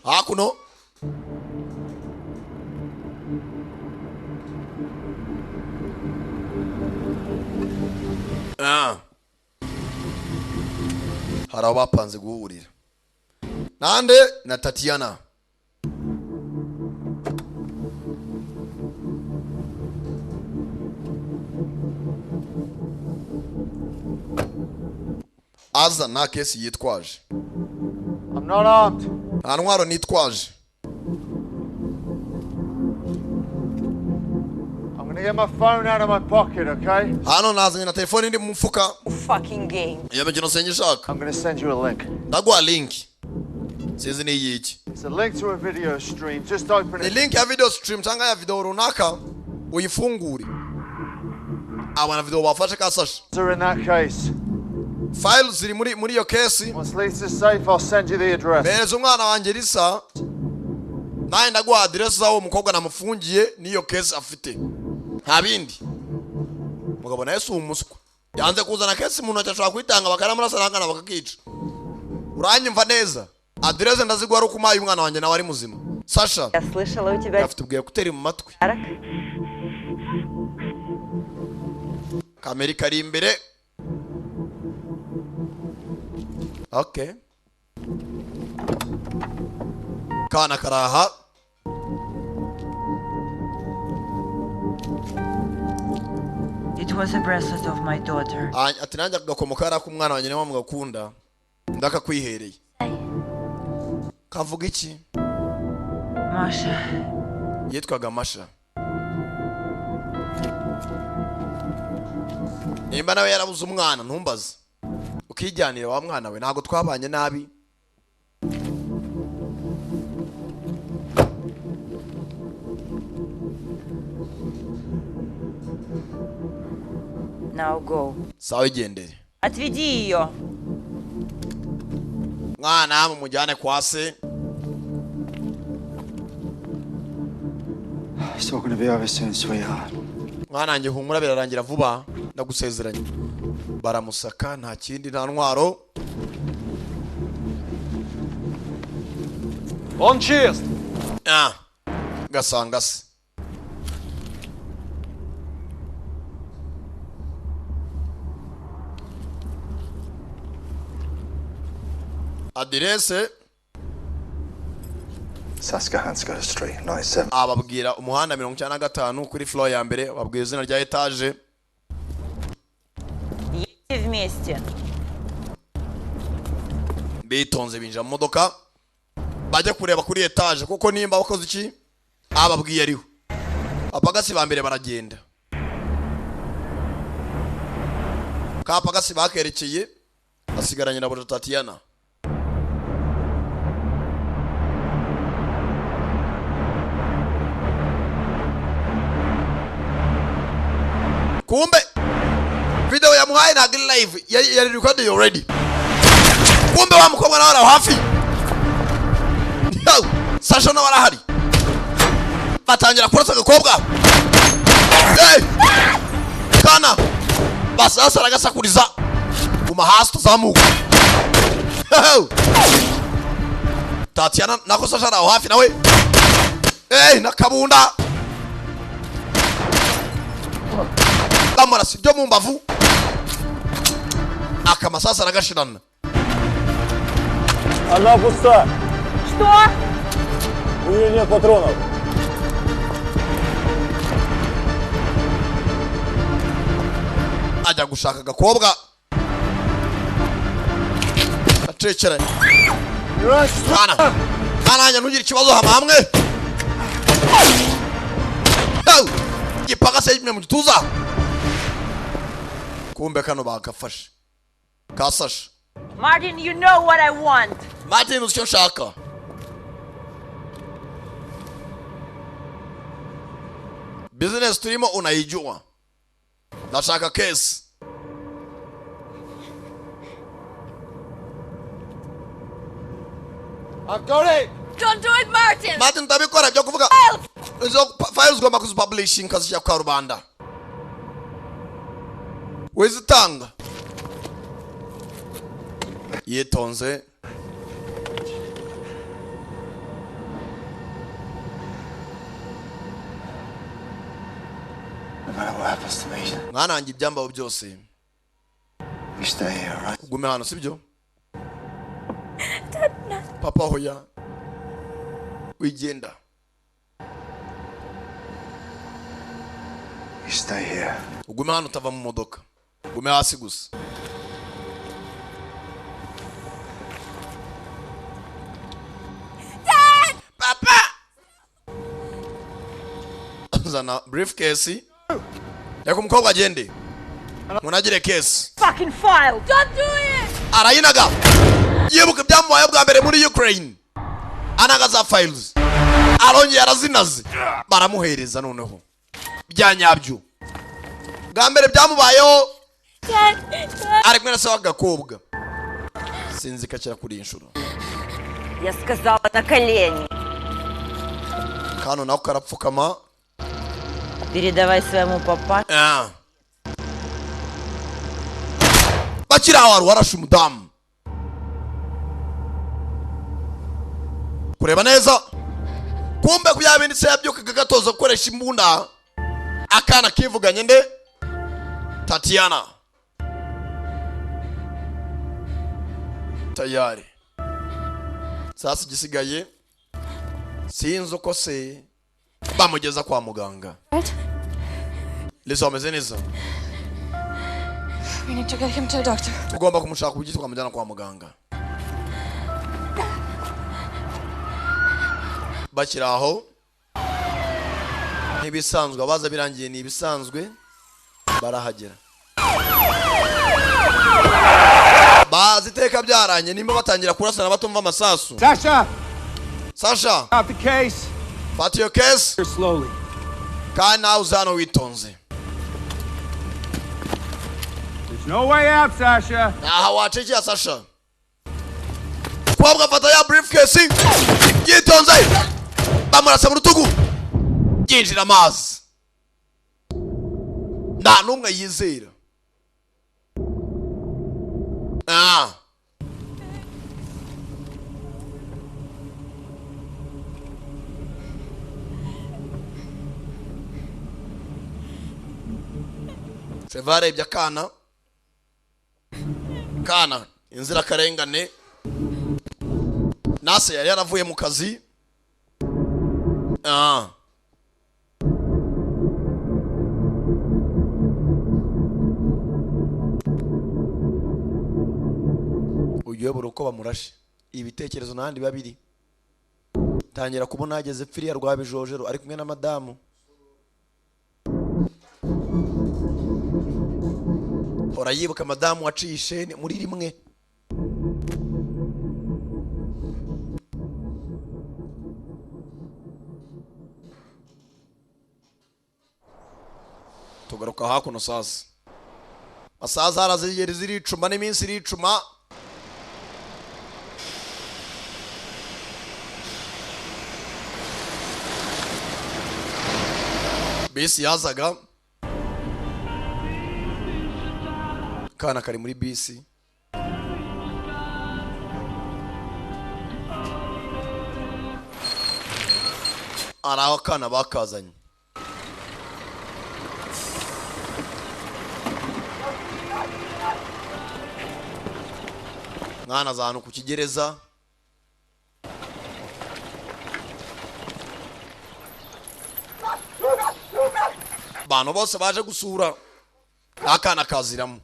Hakuno hari abapanze guhurira nande na Tatiana. Aza na kesi yitwaje. I'm not armed. Nta ntwaro nitwaje. I'm gonna get my phone out of my pocket, okay? Hano nazanye na telefone indi mu mufuka. Fucking game. Yabagino senye shaka. I'm gonna send you a link. Ndagwa link. Sinzi ni yiki. It's a link to a video stream. Just open Ni it. link ya video stream cyangwa ya video runaka uyifungure. Abana video bafashe ka Sasha. So in that case. Files ziri muri yo case. Once Lisa's safe, I'll send you the address. Bereza umwana wanjye Lisa. Naye ndagwa address zawo umukobwa namufungiye niyo case afite. Nta bindi. Mugabo naye si umuswa. Yanze kuzana case umuntu acashobora kwitanga bakaramurasa nangana bakakica. Uranyumva neza. Address ndazigwa ari kumaye umwana wanjye nawe ari muzima. Sasha. Я слышала, у тебя... Afite ubwiye kuteri mu matwi. Kamera kari imbere. Okay. Kana karaha. It was a bracelet of my daughter. Ati nanjye gakomokara ku mwana wanjye nawe mugakunda. Ndaka kwihereye. Kavuga iki? Masha. Yitwaga Masha. Nimba nawe yarabuze umwana ntumbaze. Ukijyanira wa mwana we ntago twabanye nabi. Now go. Sawa igendere. Отведи ее. Mwana mumujyane kwa se. It's all gonna be over soon, sweetheart. Mwana nje humura birarangira vuba ndagusezeranye. Baramusaka nta kindi nta ntwaro. On chest. Gasanga se. Adirese Susquehanna Street, 97. ababwira umuhanda 95 kuri floor ya mbere, babwira izina rya etage. Едьте вместе. Bitonze binja mu modoka bajya kureba kuri etage kuko nimba bakoze iki ababwiye ariho. Apagasi ba mbere baragenda. Kapagasi bakerekeye asigaranye na Tatiana. Kumbe video ya muhaye na live ya recorded already. Kumbe wa mukobwa nawe hafi. Yo, Sasha na barahari. Batangira kurasa gakobwa. Hey! Kana. Basasa ragasakuriza. Kuma hasi tuzamuka. Tatiana nako Sasha na hafi nawe. Hey, nakabunda. Bamara sibyo mu mbavu. Akamasasa ragashirana. Она пуста. Что? У нее нет патронов. Ajya gushaka gakobwa. Acecere. Kana. Kana ntugire ikibazo hamwe. Gipaga se imwe mu gituza. Kumbe kano bagafashe. Kasashe. Martin, you know what I want. Martin uzi icyo nshaka. Business turimo unayijua. Nashaka case. I've got it. Don't do it, Martin. Martin tabikora byo kuvuga. Izo files goma kuzi publishing kazi ya kwa rubanda. Wezitanga. Yetonze. No matter what happens to me, Mwana ngi byambaho byose. you stay here, right? Gume hano sibyo? Papa hoya. Wigenda. You stay here. Gume hano utava mu modoka. Gume hasi gusa. Papa! Zana briefcase. Yako mukobwa agende. Munagire case. Fucking file. Don't do it. Arayinaga. Yibuka byamubaye bwa mbere muri Ukraine. Anaga za files. Arongeye arazinaze. Baramuhereza noneho. Byanyabyo. Bwa mbere byamubayeho. Ari kumwe na se w'agakobwa. Sinzi kacira kuri inshuro. Я сказала на колени. Kano nako karapfukama. Передавай своему папа. Bakira awaru warashe umudamu. Kureba neza. Kumbe kubyabinditse yabyukaga gatoza gukoresha imbunda. Akana kivuganye nde? Tatiana. Tayari. Sasa gisigaye sinzi uko se bamugeza kwa muganga. Lezo ameze neza. We need to get him to a doctor. Tugomba kumushaka kugitwa kumujyana kwa muganga. Bakiraho ntibisanzwe abaza birangiye ni ibisanzwe barahagera. Baziteka byaranye nimba batangira kurasana batumva amasasu. Sasha. Out the case. Fat your case. Slowly. Kana uzano witonze. No way out, Sasha. Aha wacekeye Sasha. Kwabwa afata ya briefcase. Yitonze. Bamurasa mu rutugu. Yinjira amazi. Nta numwe yizera. Sevare bya kana inzira karengane nase yari yaravuye mu kazi uyobora uko bamurashe ibitekerezo n'andi babiri tangira kubona ageze firiya rwa bijojero ari kumwe na madamu orayibuka madamu waciye ishene muri rimwe tugaruka hakuno sasa asaza harazigera ziricuma n'iminsi iricuma bisi yazaga kana kari muri bisi araho kana bakazanye mwana zanu ku kigereza bano bose baje gusura akana kaziramo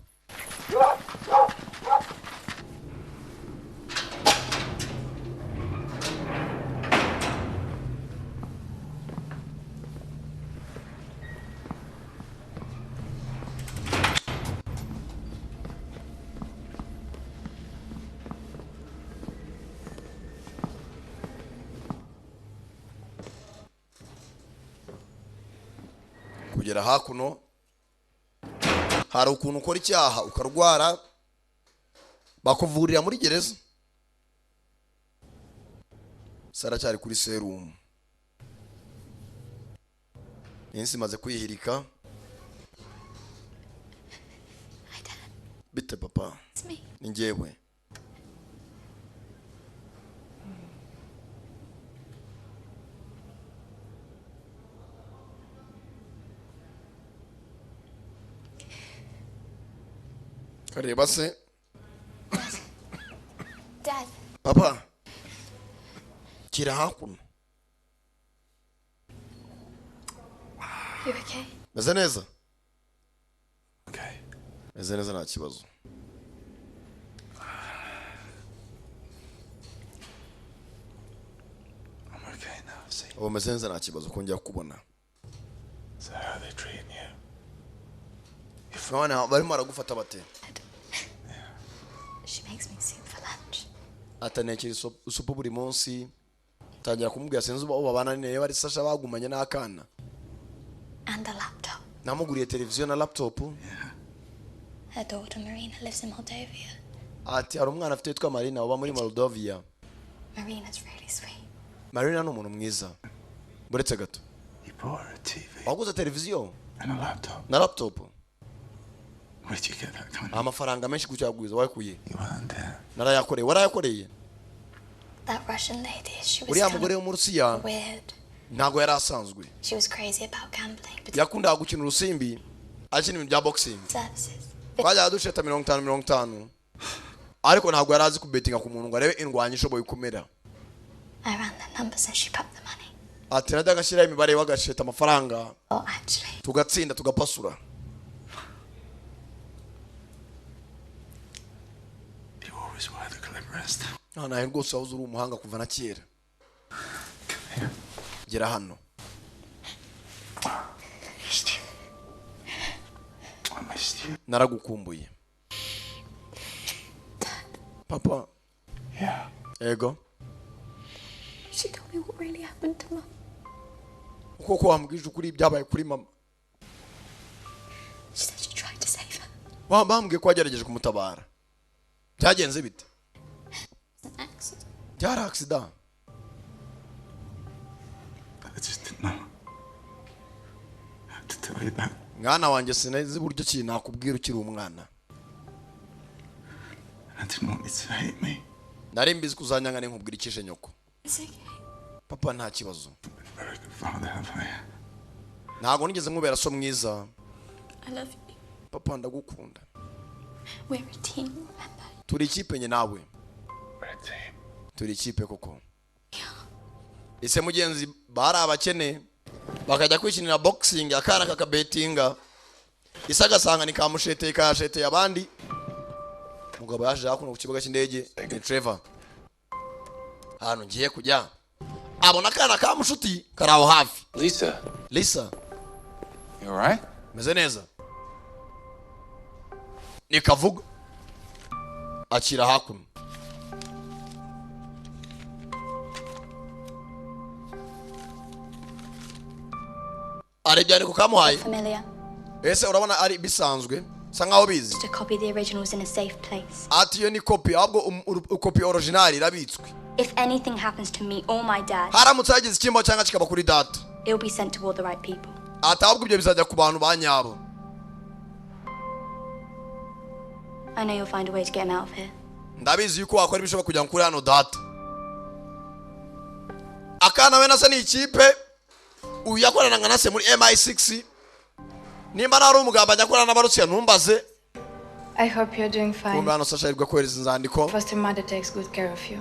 kugera hakuno hari ukuntu ukora icyaha ukarwara bakuvurira muri gereza Sara cyari kuri serum Insi maze kwihirika bite papa ni njyewe Kareba se Dad. Papa kira hakuno You okay? Meze neza Okay meze neza nta kibazo I'm okay now, see. meze neza nta kibazo kongera kubona So how are they treating you? Ifwana barimo baragufata bate She makes me soup for lunch. atanekera isupu buri munsi tangira kumubwira senze uba babana nene bari Sasha bagumanye n'akana And a laptop. namuguriye televiziyo na laptop Her daughter Marina lives in Moldavia. ati hari umwana afite yitwa Marina uba muri Moldavia Marina's really sweet. Marina ni umuntu mwiza buretse gato waguze televiziyo na laptop Where'd you get that kind of... amafaranga menshi kucyagwiza wakuye narayakoreye warayakoreye That Russian lady, she was uriya kind mugore wo mu Rusiya of weird. ntago yari asanzwe She was crazy about gambling. But yakundaga gukina urusimbi akina ibintu bya boxing services. twajyaga dusheta 50 ariko ntabwo yari azi kubetinga ku muntu ngo arebe indwanya ishoboye kumera I ran the numbers and she popped the money. ati najyaga ashyiraho imibare bagasheta amafaranga Oh, actually. tugatsinda tugapasura nawe rwose wabuze uri umuhanga kuva na kera gera hano naragukumbuye papa ego She told me what really happened to Mom. uko wambwije ukuri byabaye kuri mama She said she tried to save her. bambwiye ko wagerageje kumutabara. Byagenze bite? Byari accident. I just didn't know how to tell you that. Mwana wanjye sinzi buryo ki nakubwira ukiri umwana. I didn't want you to hate me. Nari mbizi kuzanyanga nkubwira ikije nyoko. Papa nta kibazo. Very good father, have I? Ntago nigeze nkubera so mwiza. I love you. Papa ndagukunda. We're a team, remember? Turi ikipe nye nawe. We're a team. Turi ikipe koko. Ese mugenzi bari abakene bakajya kwishinira boxing akana kakabetinga. Isaga sanga ni kamushete kashete abandi. Mugabo yaje hakuno ku kibuga cy'indege ni Trevor. Hano ngiye kujya. Abona kana kamushuti karaho hafi. Lisa. You all right? Meze neza. Nikavuga. Akira hakuno. Arebye ko kamuhaye. Familiar. Ese urabona ari bisanzwe? Sa nkaho bizi. To copy the originals in a safe place. Ati yo ni copy ahubwo copy original irabitswe. If anything happens to me or my dad, haramutse hagize ikimbo cyangwa kikaba kuri data, it'll be sent toward the right people. Ati ahubwo ibyo bizajya ku bantu banyabo. I know you'll find a way to get him out of here. Ndabizi yuko wakora ibishoboka kugira ngo kuri hano data. Akana we nasa ni ikipe uyakorana ngana se muri MI6. Nimba nari umugamba nyakorana n'abarusiya ntumbaze. I hope you're doing fine. Kumbano Sasha irwa kohereza inzandiko. Foster mother takes good care of you.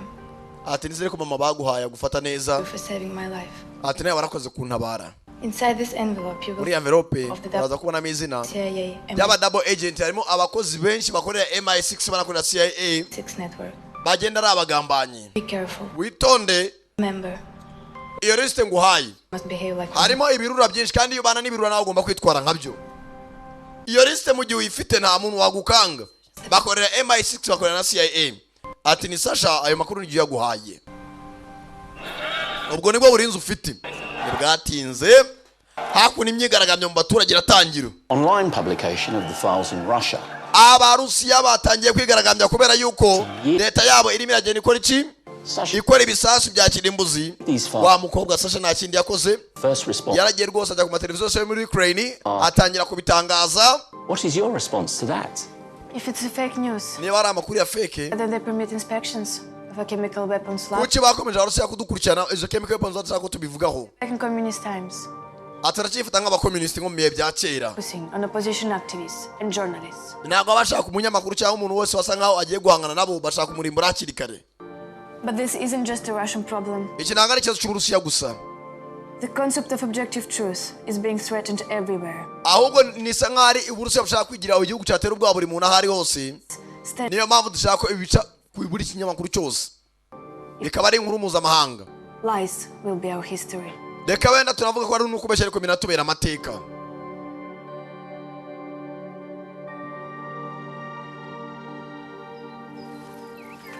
Ati nizere ko mama baguhaye gufata neza. For saving my life. Ati nawe barakoze kuntabara. Inside this envelope you will muri envelope uraza kubonamo izina y'aba double agent harimo abakozi benshi bakorera MI6 banakorera CIA 6 network. Bagenda ari abagambanyi. Be careful. Witonde. Remember. Iyo liste nguhaye. Must behave like harimo ibirura byinshi kandi iyo bana n'ibirura nawe ugomba kwitwara nkabyo. Iyo liste mu gihe uyifite nta muntu wagukanga. Bakorera MI6 bakorera na CIA. Ati ni Sasha ayo makuru nigiye yaguhaye. Ubwo nibwo burinzi ufite. Nibwatinze hakuna imyigaragambyo mu baturage iratangira. Online publication of the files in Russia. Abarusiya batangiye kwigaragambya kubera yuko leta yabo irimo iragenda ikora iki? Ikora ibisasu bya kirimbuzi. Wa mukobwa Sasha nta kindi yakoze. Yaragiye rwose ajya ku mateleviziyo yo muri Ukraine atangira kubitangaza. What is your response to that? If it's a fake news. Niba ari amakuru ya fake. Then they permit inspections of a chemical weapons lab. Kuki bakomeje Abarusiya kudukurikirana izo chemical weapons zatako tubivugaho? Back in communist times. Ataracyifata nk'abakomunisiti nko mu bihe bya kera. Focusing on opposition activists and journalists. Ntabwo abashaka umunyamakuru cyangwa umuntu wese wasa nkaho agiye guhangana nabo bashaka kumurimbura hakiri kare. But this isn't just a Russian problem. Iki ntabwo ari ikibazo cy'Uburusiya gusa. The concept of objective truth is being threatened everywhere. Ahubwo nisa nk'ari Uburusiya bushaka kwigira igihugu cyatera ubwoba buri muntu ahari hose. Niyo mpamvu dushaka ko ibica ku buri kinyamakuru cyose bikaba ari inkuru mpuzamahanga. Lies will be our history. Reka wenda tunavuga ko ari n'ukubeshya ariko binatubera amateka.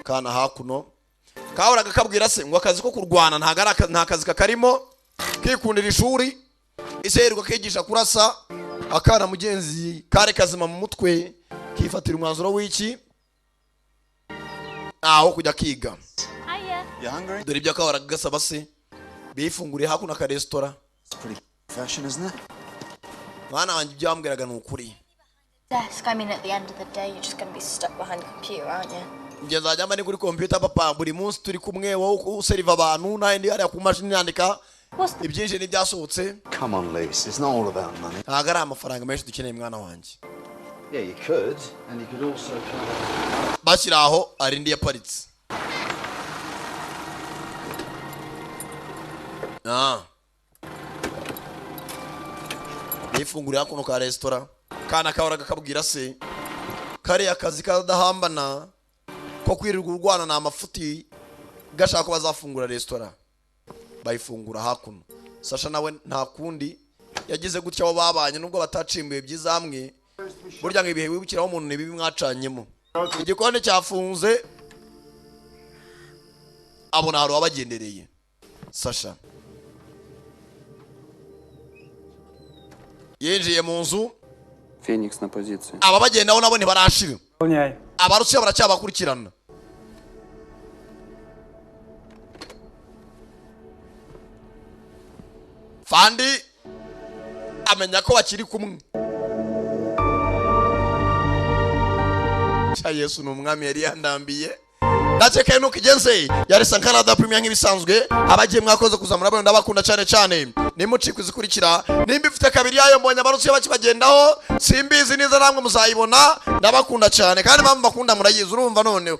Kana hakuno kahoraga kabwira se ngo akazi ko kurwana nta kazi kakarimo kikundira ishuri iserwa kigisha kurasa akana mugenzi kare kazima mu mutwe kifatira umwanzuro w'iki aho kujya kiga. Dore ibyo kahoraga gasaba se bifunguriye hakuno ka restaurant. It's pretty fashion, isn't it? Mwana wanjye byambwiraga n'ukuri. Desk, I mean at the end of the day you're just going to be stuck behind a computer, aren't you? Ngeza jamba ni kuri computer papa buri munsi turi kumwe wowe useriva abantu n'indi ari ku mashini yandika ibyinshi ni byasohotse. Come on, Lise, it's not all about money. Ntago ari amafaranga menshi dukeneye mwana wanjye. Yeah, you could, and you could also bashyiraho ari ndi yaparitse. Nifungurira kuno ka restaurant kana kahoraga kabwira se kare akazi kadahambana ko kwirirwa urwana na amafuti gashaka ko bazafungura restaurant bayifungura hakuno. Sasha nawe nta kundi yagize gutya abo babanye nubwo batacimbuye byiza hamwe burya ngibihe wibukiraho umuntu nibibi mwacanyemo. Igikone cyafunze abona haro abagendereye. Sasha yinjiye mu nzu Феникс на позиции. aba bagendaho nabo ntibarashira Выполняй. abarusiya baracyabakurikirana. Fandi amenya ko bakiri kumwe. Cha Yesu n'umwami yari yandambiye. Ndakeka nuko igenze yari Sankara da Premier nk'ibisanzwe abagiye mwakoze kuzamura bano ndabakunda cyane cyane. Nimuci kuzikurikira nimba ifite kabiri yayo mbonye abarusiya bakibagendaho simbizi neza namwe muzayibona ndabakunda cyane kandi mpamvu bakunda murayizi urumva noneho.